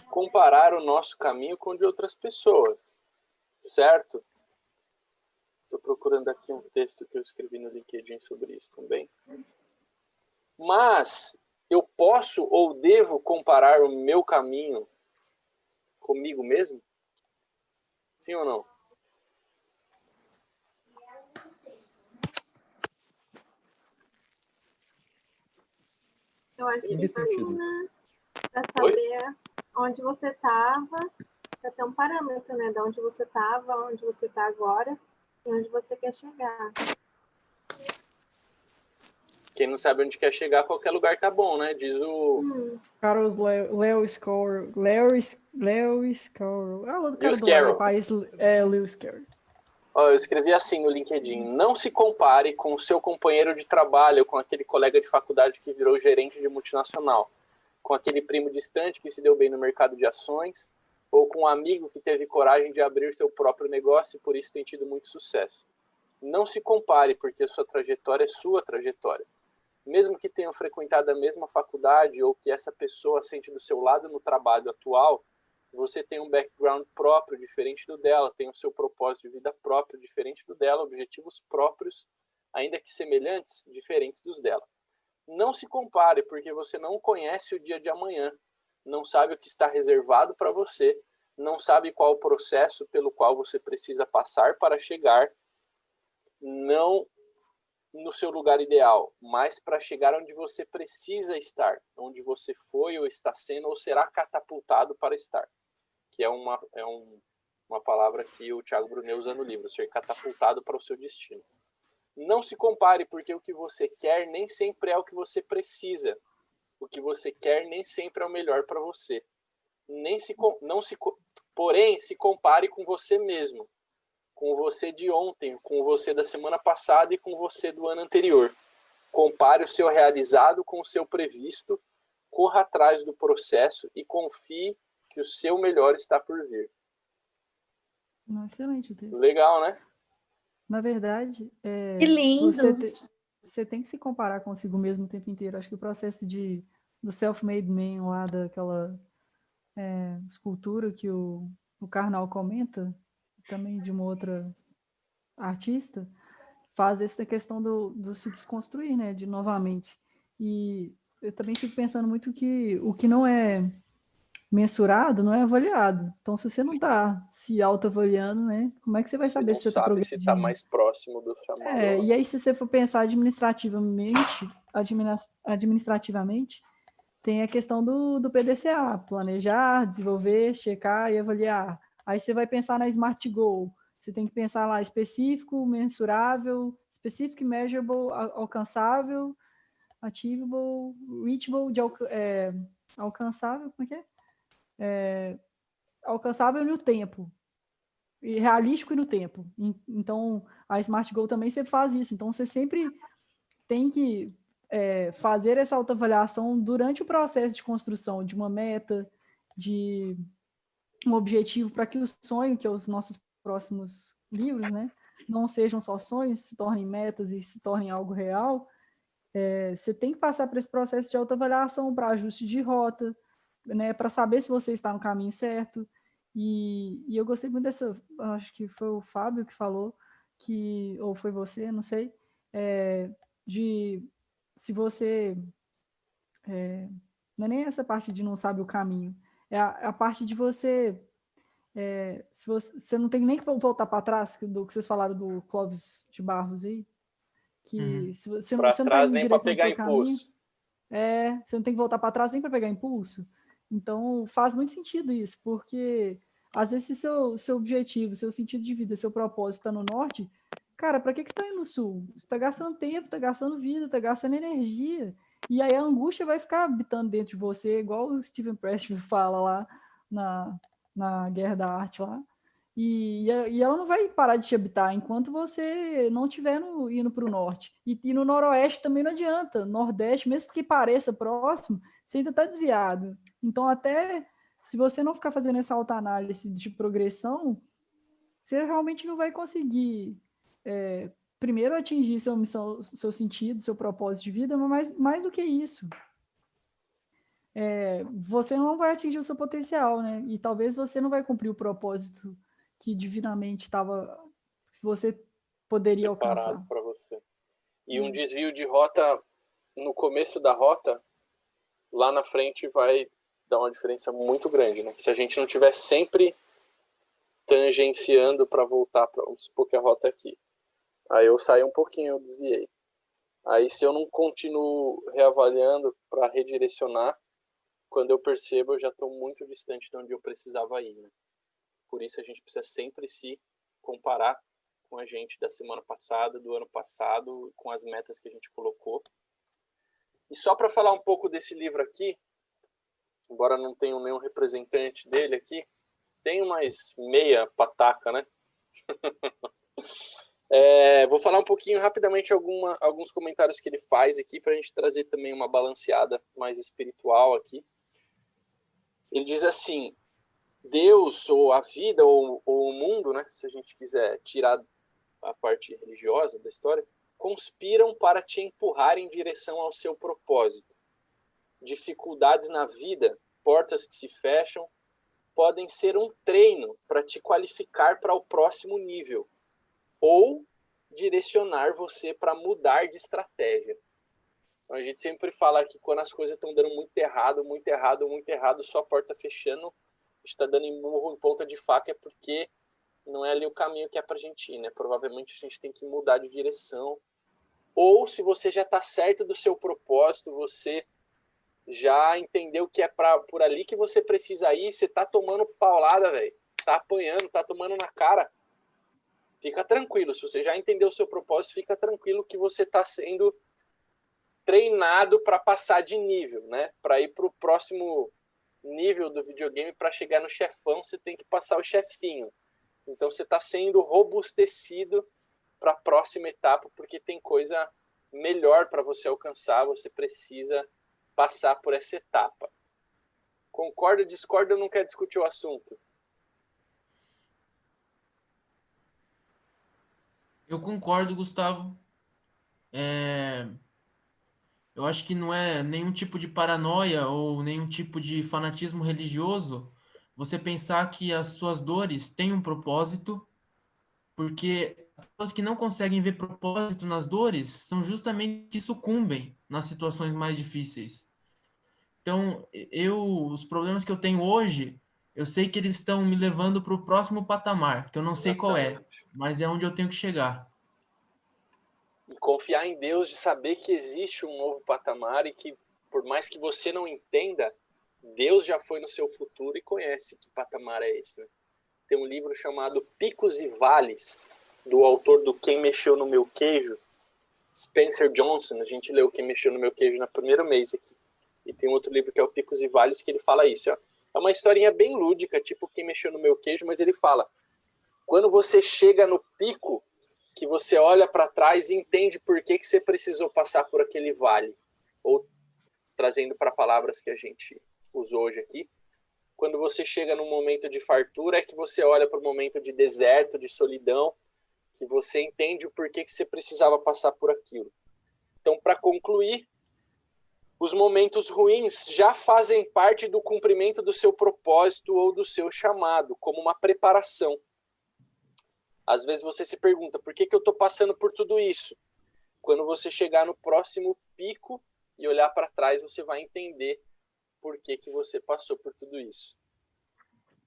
comparar o nosso caminho com o de outras pessoas, certo? Tô procurando aqui um texto que eu escrevi no LinkedIn sobre isso também. Mas eu posso ou devo comparar o meu caminho comigo mesmo? Sim ou não? Eu acho que Nesse sentido. sim, né? Para saber onde você estava, para ter um parâmetro, né? De onde você estava, onde você está agora e onde você quer chegar. Quem não sabe onde quer chegar, qualquer lugar tá bom, né? Diz o... Carlos Lewis Carroll. Ah, o outro cara Lewis do Carroll. país Lewis Carroll. Ó, eu escrevi assim no LinkedIn: não se compare com o seu companheiro de trabalho, com aquele colega de faculdade que virou gerente de multinacional, com aquele primo distante que se deu bem no mercado de ações, ou com um amigo que teve coragem de abrir seu próprio negócio e por isso tem tido muito sucesso. Não se compare, porque sua trajetória é sua trajetória. Mesmo que tenham frequentado a mesma faculdade ou que essa pessoa sente do seu lado no trabalho atual, você tem um background próprio, diferente do dela, tem o seu propósito de vida próprio, diferente do dela, objetivos próprios, ainda que semelhantes, diferentes dos dela. Não se compare, porque você não conhece o dia de amanhã, não sabe o que está reservado para você, não sabe qual o processo pelo qual você precisa passar para chegar, não no seu lugar ideal, mas para chegar onde você precisa estar, onde você foi ou está sendo ou será catapultado para estar, que é uma palavra que o Thiago Brunet usa no livro, ser catapultado para o seu destino. Não se compare, porque o que você quer nem sempre é o que você precisa. O que você quer nem sempre é o melhor para você. Porém, se compare com você mesmo, com você de ontem, com você da semana passada e com você do ano anterior. Compare o seu realizado com o seu previsto, corra atrás do processo e confie que o seu melhor está por vir. Excelente o texto. Legal, né? Na verdade, Que lindo! Você tem que se comparar consigo mesmo o tempo inteiro. Acho que o processo do self-made man lá, daquela escultura que o Karnal comenta, também de uma outra artista, faz essa questão do se desconstruir, né, de novamente. E eu também fico pensando muito que o que não é mensurado não é avaliado. Então, se você não está se autoavaliando, né, como é que você vai saber se você está progredindo? Você não sabe se está mais próximo do chamado. E aí, se você for pensar administrativamente, tem a questão do PDCA, planejar, desenvolver, checar e avaliar. Aí você vai pensar na SMART Goal. Você tem que pensar lá específico, mensurável, specific, measurable, alcançável, achievable, reachable, alcançável, como é que é? Alcançável no tempo. E realístico e no tempo. Então, a Smart Goal também sempre faz isso. Então, você sempre tem que fazer essa autoavaliação durante o processo de construção de uma meta, de um objetivo, para que o sonho, que é os nossos próximos livros, né, não sejam só sonhos, se tornem metas e se tornem algo real. Você tem que passar por esse processo de autoavaliação para ajuste de rota, né, para saber se você está no caminho certo. E eu gostei muito dessa, acho que foi o Fábio que falou, ou foi você, não sei, de se você, não é nem essa parte de não sabe o caminho, é a parte de você, se você não tem nem que voltar para trás, do que vocês falaram do Clóvis de Barros aí, que se você não está indo em direção ao seu caminho, você não tem que voltar para trás nem para pegar impulso. Então, faz muito sentido isso, porque às vezes se seu objetivo, seu sentido de vida, seu propósito está no norte, cara, para que você está indo no sul? Você está gastando tempo, está gastando vida, está gastando energia. E aí a angústia vai ficar habitando dentro de você, igual o Steven Pressfield fala lá na Guerra da Arte lá. E ela não vai parar de te habitar enquanto você não estiver indo para o norte. E no noroeste também não adianta. Nordeste, mesmo que pareça próximo, você ainda está desviado. Então, até se você não ficar fazendo essa autoanálise de progressão, você realmente não vai conseguir, primeiro, atingir sua missão, seu sentido, seu propósito de vida, mas mais do que isso. Você não vai atingir o seu potencial, né? E talvez você não vai cumprir o propósito que divinamente você poderia alcançar. Para você. E um desvio de rota no começo da rota, lá na frente vai dar uma diferença muito grande, né? Se a gente não estiver sempre tangenciando para voltar para, vamos supor que a rota é aqui. Aí eu saí um pouquinho, eu desviei. Aí se eu não continuo reavaliando para redirecionar, quando eu percebo, eu já estou muito distante de onde eu precisava ir, né? Por isso a gente precisa sempre se comparar com a gente da semana passada, do ano passado, com as metas que a gente colocou. E só para falar um pouco desse livro aqui, embora não tenha nenhum representante dele aqui, tem mais meia pataca, né? Vou falar um pouquinho rapidamente alguns comentários que ele faz aqui para a gente trazer também uma balanceada mais espiritual aqui. Ele diz assim: Deus, ou a vida, ou o mundo, né, se a gente quiser tirar a parte religiosa da história, conspiram para te empurrar em direção ao seu propósito. Dificuldades na vida, portas que se fecham, podem ser um treino para te qualificar para o próximo nível, ou direcionar você para mudar de estratégia. Então, a gente sempre fala que quando as coisas estão dando muito errado, só a porta fechando, a gente está dando murro em ponta de faca, é porque não é ali o caminho que é para a gente ir, né? Provavelmente a gente tem que mudar de direção. Ou se você já está certo do seu propósito, você já entendeu que é por ali que você precisa ir, você está tomando paulada, velho. Está apanhando, está tomando na cara. Fica tranquilo. Se você já entendeu o seu propósito, fica tranquilo que você está sendo treinado para passar de nível, né? Para ir para o próximo nível do videogame, para chegar no chefão, você tem que passar o chefinho. Então você está sendo robustecido para a próxima etapa, porque tem coisa melhor para você alcançar, você precisa passar por essa etapa. Concorda, discorda ou não quer discutir o assunto? Eu concordo, Gustavo. Eu acho que não é nenhum tipo de paranoia ou nenhum tipo de fanatismo religioso você pensar que as suas dores têm um propósito, porque as pessoas que não conseguem ver propósito nas dores são justamente que sucumbem nas situações mais difíceis. Então, os problemas que eu tenho hoje, eu sei que eles estão me levando para o próximo patamar, que eu não sei qual é, mas é onde eu tenho que chegar. E confiar em Deus, de saber que existe um novo patamar e que, por mais que você não entenda, Deus já foi no seu futuro e conhece que patamar é esse, né? Tem um livro chamado Picos e Vales, do autor do Quem Mexeu no Meu Queijo, Spencer Johnson. A gente leu Quem Mexeu no Meu Queijo no primeiro mês aqui. E tem outro livro que é o Picos e Vales, que ele fala isso. Ó. É uma historinha bem lúdica, tipo Quem Mexeu no Meu Queijo, mas ele fala: quando você chega no pico, que você olha para trás e entende por que você precisou passar por aquele vale. Ou, trazendo para palavras que a gente usou hoje aqui, quando você chega num momento de fartura, é que você olha para o momento de deserto, de solidão, que você entende o porquê que você precisava passar por aquilo. Então, para concluir, os momentos ruins já fazem parte do cumprimento do seu propósito ou do seu chamado, como uma preparação. Às vezes você se pergunta, por que eu estou passando por tudo isso? Quando você chegar no próximo pico e olhar para trás, você vai entender por que você passou por tudo isso.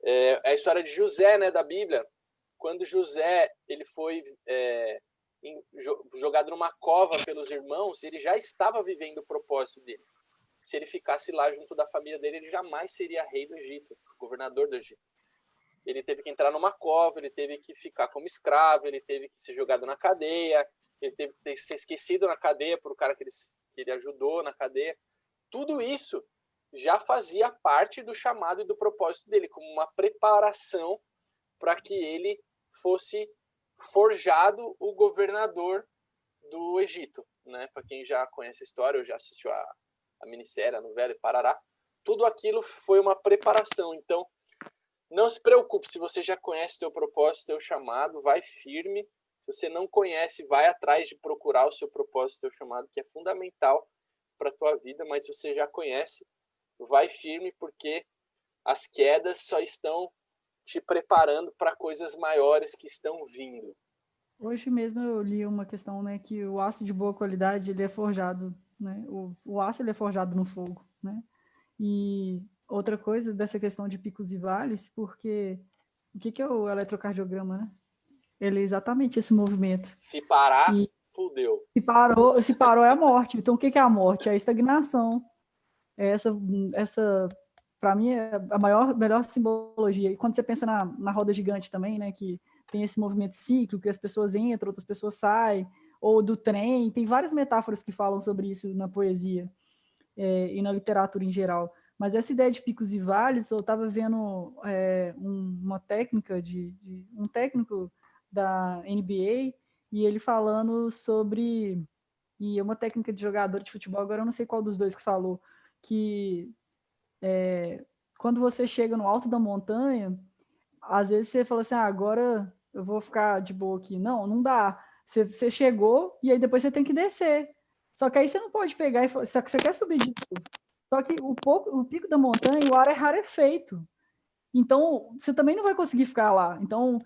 É a história de José, né, da Bíblia. Quando José ele foi jogado numa cova pelos irmãos, ele já estava vivendo o propósito dele. Se ele ficasse lá junto da família dele, ele jamais seria rei do Egito, governador do Egito. Ele teve que entrar numa cova, ele teve que ficar como escravo, ele teve que ser jogado na cadeia, ele teve que ser esquecido na cadeia por o cara que ele ajudou na cadeia. Tudo isso já fazia parte do chamado e do propósito dele, como uma preparação para que ele fosse forjado o governador do Egito, né? Para quem já conhece a história, ou já assistiu a minissérie, a novela e parará, tudo aquilo foi uma preparação. Então, não se preocupe, se você já conhece o teu propósito, o teu chamado, vai firme. Se você não conhece, vai atrás de procurar o seu propósito, o teu chamado, que é fundamental para a tua vida, mas se você já conhece, vai firme, porque as quedas só estão te preparando para coisas maiores que estão vindo. Hoje mesmo eu li uma questão, né, que o aço de boa qualidade, ele é forjado, né, o aço ele é forjado no fogo, né, e outra coisa dessa questão de picos e vales, porque o que é o eletrocardiograma, né? Ele é exatamente esse movimento. Se parar, fudeu. Se parou é a morte. Então o que é a morte? É a estagnação. Essa para mim é a melhor simbologia. E quando você pensa na roda gigante também, né, que tem esse movimento cíclico, que as pessoas entram, outras pessoas saem, ou do trem, tem várias metáforas que falam sobre isso na poesia e na literatura em geral. Mas essa ideia de picos e vales, eu estava vendo uma técnica um técnico da NBA, e ele falando sobre... E é uma técnica de jogador de futebol, agora eu não sei qual dos dois que falou, que quando você chega no alto da montanha, às vezes você fala assim, agora eu vou ficar de boa aqui. Não, não dá. Você chegou e aí depois você tem que descer. Só que aí você não pode pegar e falar, só que você quer subir de novo. Só que o pico da montanha, o ar é rarefeito. Então, você também não vai conseguir ficar lá. Então,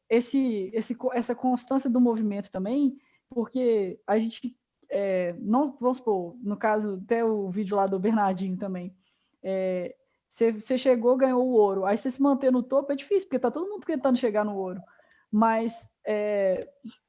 essa constância do movimento também, porque a gente, não, vamos supor, no caso, até o vídeo lá do Bernardinho também, você chegou, ganhou o ouro, aí você se manter no topo é difícil, porque tá todo mundo tentando chegar no ouro. Mas,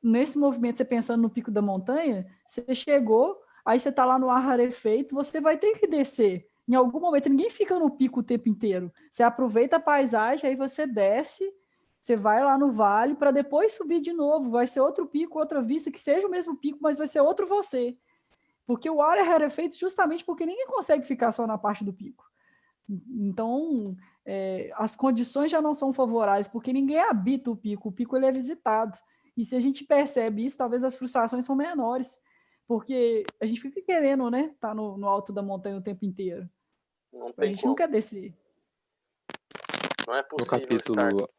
nesse movimento, você pensando no pico da montanha, você chegou, aí você tá lá no ar rarefeito, você vai ter que descer. Em algum momento, ninguém fica no pico o tempo inteiro. Você aproveita a paisagem, aí você desce, você vai lá no vale para depois subir de novo. Vai ser outro pico, outra vista, que seja o mesmo pico, mas vai ser outro você. Porque o ar é rarefeito justamente porque ninguém consegue ficar só na parte do pico. Então, as condições já não são favoráveis, porque ninguém habita o pico ele é visitado. E se a gente percebe isso, talvez as frustrações são menores, porque a gente fica querendo, né, estar no alto da montanha o tempo inteiro. Não A tem gente como. não quer descer. Não é No possível estar. capítulo.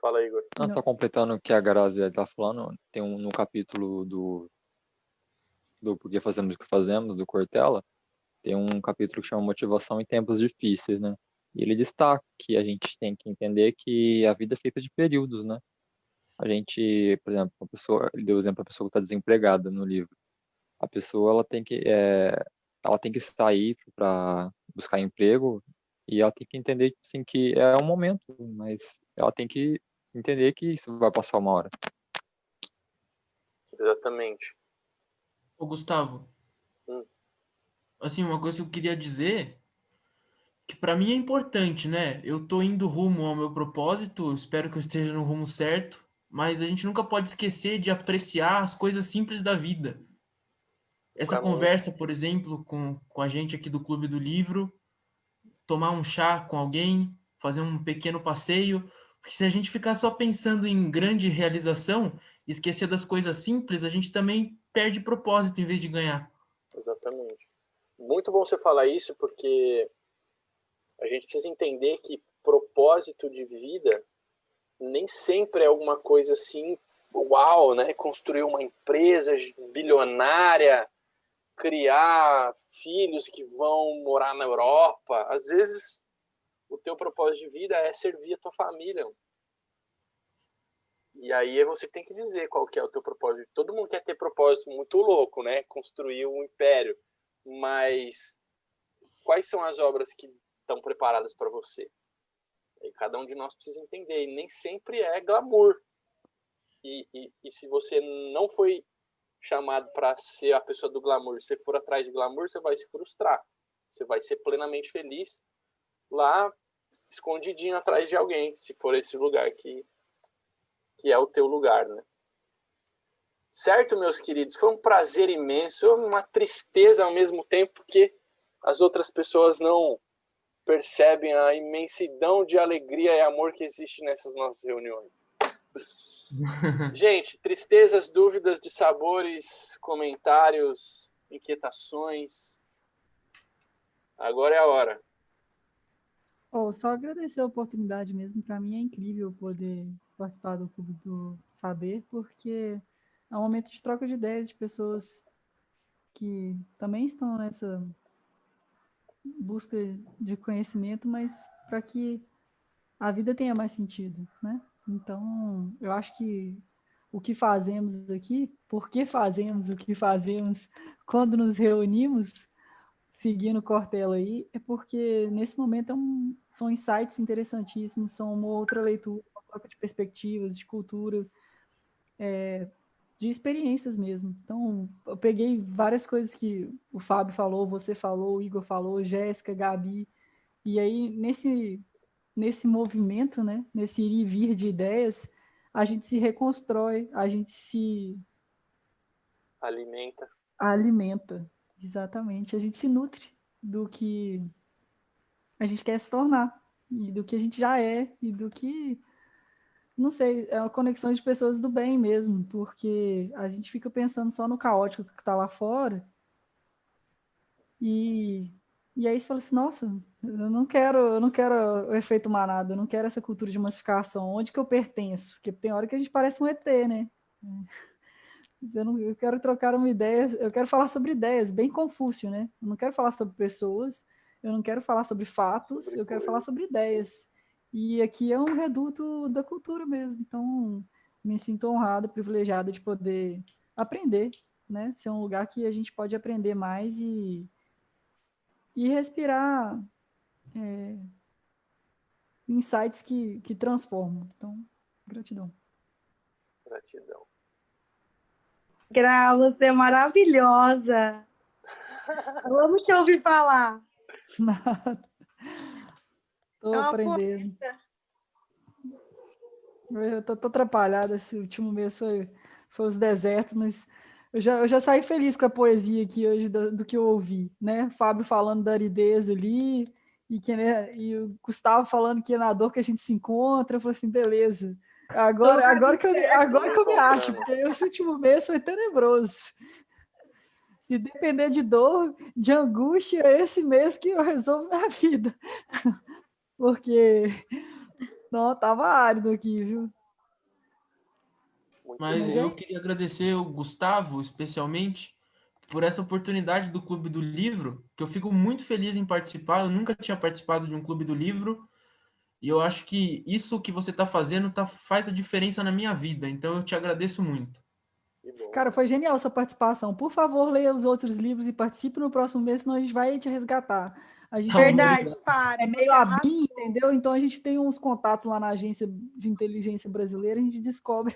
Fala, Igor. Não, Não. só completando o que a Grazi está falando, tem no capítulo do Por que Fazemos o que Fazemos, do Cortella, tem um capítulo que chama Motivação em Tempos Difíceis, né? E ele destaca que a gente tem que entender que a vida é feita de períodos, né? A gente, por exemplo, ele deu o exemplo da pessoa que está desempregada no livro. A pessoa, ela tem que sair para buscar emprego e ela tem que entender, assim, que é um momento, mas ela tem que entender que isso vai passar uma hora. Exatamente. Ô, Gustavo, assim, uma coisa que eu queria dizer, que para mim é importante, né? Eu tô indo rumo ao meu propósito, espero que eu esteja no rumo certo, mas a gente nunca pode esquecer de apreciar as coisas simples da vida. Essa Pra mim, conversa, por exemplo, com a gente aqui do Clube do Livro, tomar um chá com alguém, fazer um pequeno passeio, porque se a gente ficar só pensando em grande realização, esquecer das coisas simples, a gente também perde propósito em vez de ganhar. exatamente. Muito bom você falar isso, porque a gente precisa entender que propósito de vida nem sempre é alguma coisa assim, uau, né? Construir uma empresa bilionária, criar filhos que vão morar na Europa. Às vezes, o teu propósito de vida é servir a tua família. E aí você tem que dizer qual que é o teu propósito. Todo mundo quer ter propósito muito louco, né? Construir um império. Mas quais são as obras que estão preparadas para você? E cada um de nós precisa entender. E nem sempre é glamour. E se você não foi chamado para ser a pessoa do glamour, se for atrás de glamour, você vai se frustrar. Você vai ser plenamente feliz lá, escondidinho atrás de alguém, se for esse lugar que é o teu lugar, né? Certo, meus queridos? Foi um prazer imenso, uma tristeza ao mesmo tempo, porque as outras pessoas não percebem a imensidão de alegria e amor que existe nessas nossas reuniões. Gente, tristezas, dúvidas de sabores, comentários, inquietações. Agora é a hora. Só agradecer a oportunidade mesmo. Para mim é incrível poder participar do Clube do Saber, porque é um momento de troca de ideias de pessoas que também estão nessa busca de conhecimento, mas para que a vida tenha mais sentido, né? Então, eu acho que o que fazemos aqui, por que fazemos o que fazemos quando nos reunimos, seguindo o Cortella aí, é porque nesse momento são insights interessantíssimos, são uma outra leitura, uma troca de perspectivas, de cultura, de experiências mesmo. Então, eu peguei várias coisas que o Fábio falou, você falou, o Igor falou, Jéssica, Gabi, e aí nesse movimento, né, nesse ir e vir de ideias, a gente se reconstrói, a gente se Alimenta. alimenta, exatamente, a gente se nutre do que a gente quer se tornar, e do que a gente já é, e do que não sei, conexões de pessoas do bem mesmo, porque a gente fica pensando só no caótico que está lá fora, e aí você fala assim, nossa, eu não quero o efeito manada, eu não quero essa cultura de massificação, onde que eu pertenço? Porque tem hora que a gente parece um ET, né? Eu quero trocar uma ideia, eu quero falar sobre ideias, bem Confúcio, né? Eu não quero falar sobre pessoas, eu não quero falar sobre fatos, eu quero falar sobre ideias. E aqui é um reduto da cultura mesmo, então me sinto honrada, privilegiada de poder aprender, né? Ser um lugar que a gente pode aprender mais e respirar insights que transformam. Então, gratidão. Gratidão. Gra, você é maravilhosa. Eu amo te ouvir falar. Estou É uma aprendendo. poeta. Eu tô atrapalhada, esse último mês foi os desertos, mas eu já saí feliz com a poesia aqui hoje do que eu ouvi, né? Fábio falando da aridez ali, e o Gustavo falando que é na dor que a gente se encontra. Eu falei assim, beleza. Agora que eu me acho, porque esse último mês foi tenebroso. Se depender de dor, de angústia, é esse mês que eu resolvo minha vida. Porque não, tava árido aqui, viu? Mas Mas eu queria agradecer o Gustavo, especialmente, por essa oportunidade do Clube do Livro, que eu fico muito feliz em participar. Eu nunca tinha participado de um Clube do Livro, e eu acho que isso que você está fazendo faz a diferença na minha vida. Então eu te agradeço muito. Cara, foi genial sua participação. Por favor, leia os outros livros e participe no próximo mês, senão a gente vai te resgatar. A gente Verdade, é Fábio. meio Você ABIN, arrasou. entendeu? Então a gente tem uns contatos lá na agência de inteligência brasileira, a gente descobre.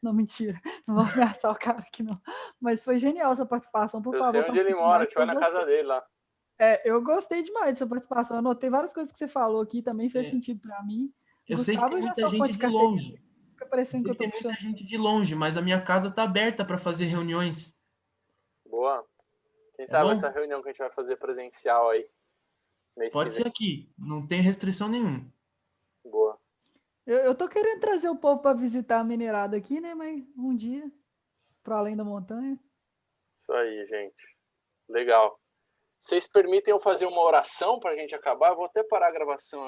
Não, mentira. Não vou ameaçar o cara aqui, não. Mas foi genial sua participação. Por Eu favor, sei onde ele participe mora, a mais, gente que eu vai na casa gostei. dele lá. Eu gostei demais dessa participação. Eu anotei várias coisas que você falou aqui, também fez sentido para mim. Eu sei que Gustavo, tem eu já muita sou fã gente de de carteirinha. longe. Fica Eu parecendo que sei eu que tô tem muita puxando. gente de longe, mas a minha casa está aberta para fazer reuniões. Boa. Quem Tá sabe bom? essa reunião que a gente vai fazer presencial aí, mês que Pode ser vem. aqui. Não tem restrição nenhuma. Boa. Eu tô querendo trazer o povo para visitar a minerada aqui, né? Mas um dia, para além da montanha. Isso aí, gente. Legal. Vocês permitem eu fazer uma oração para a gente acabar? Eu vou até parar a gravação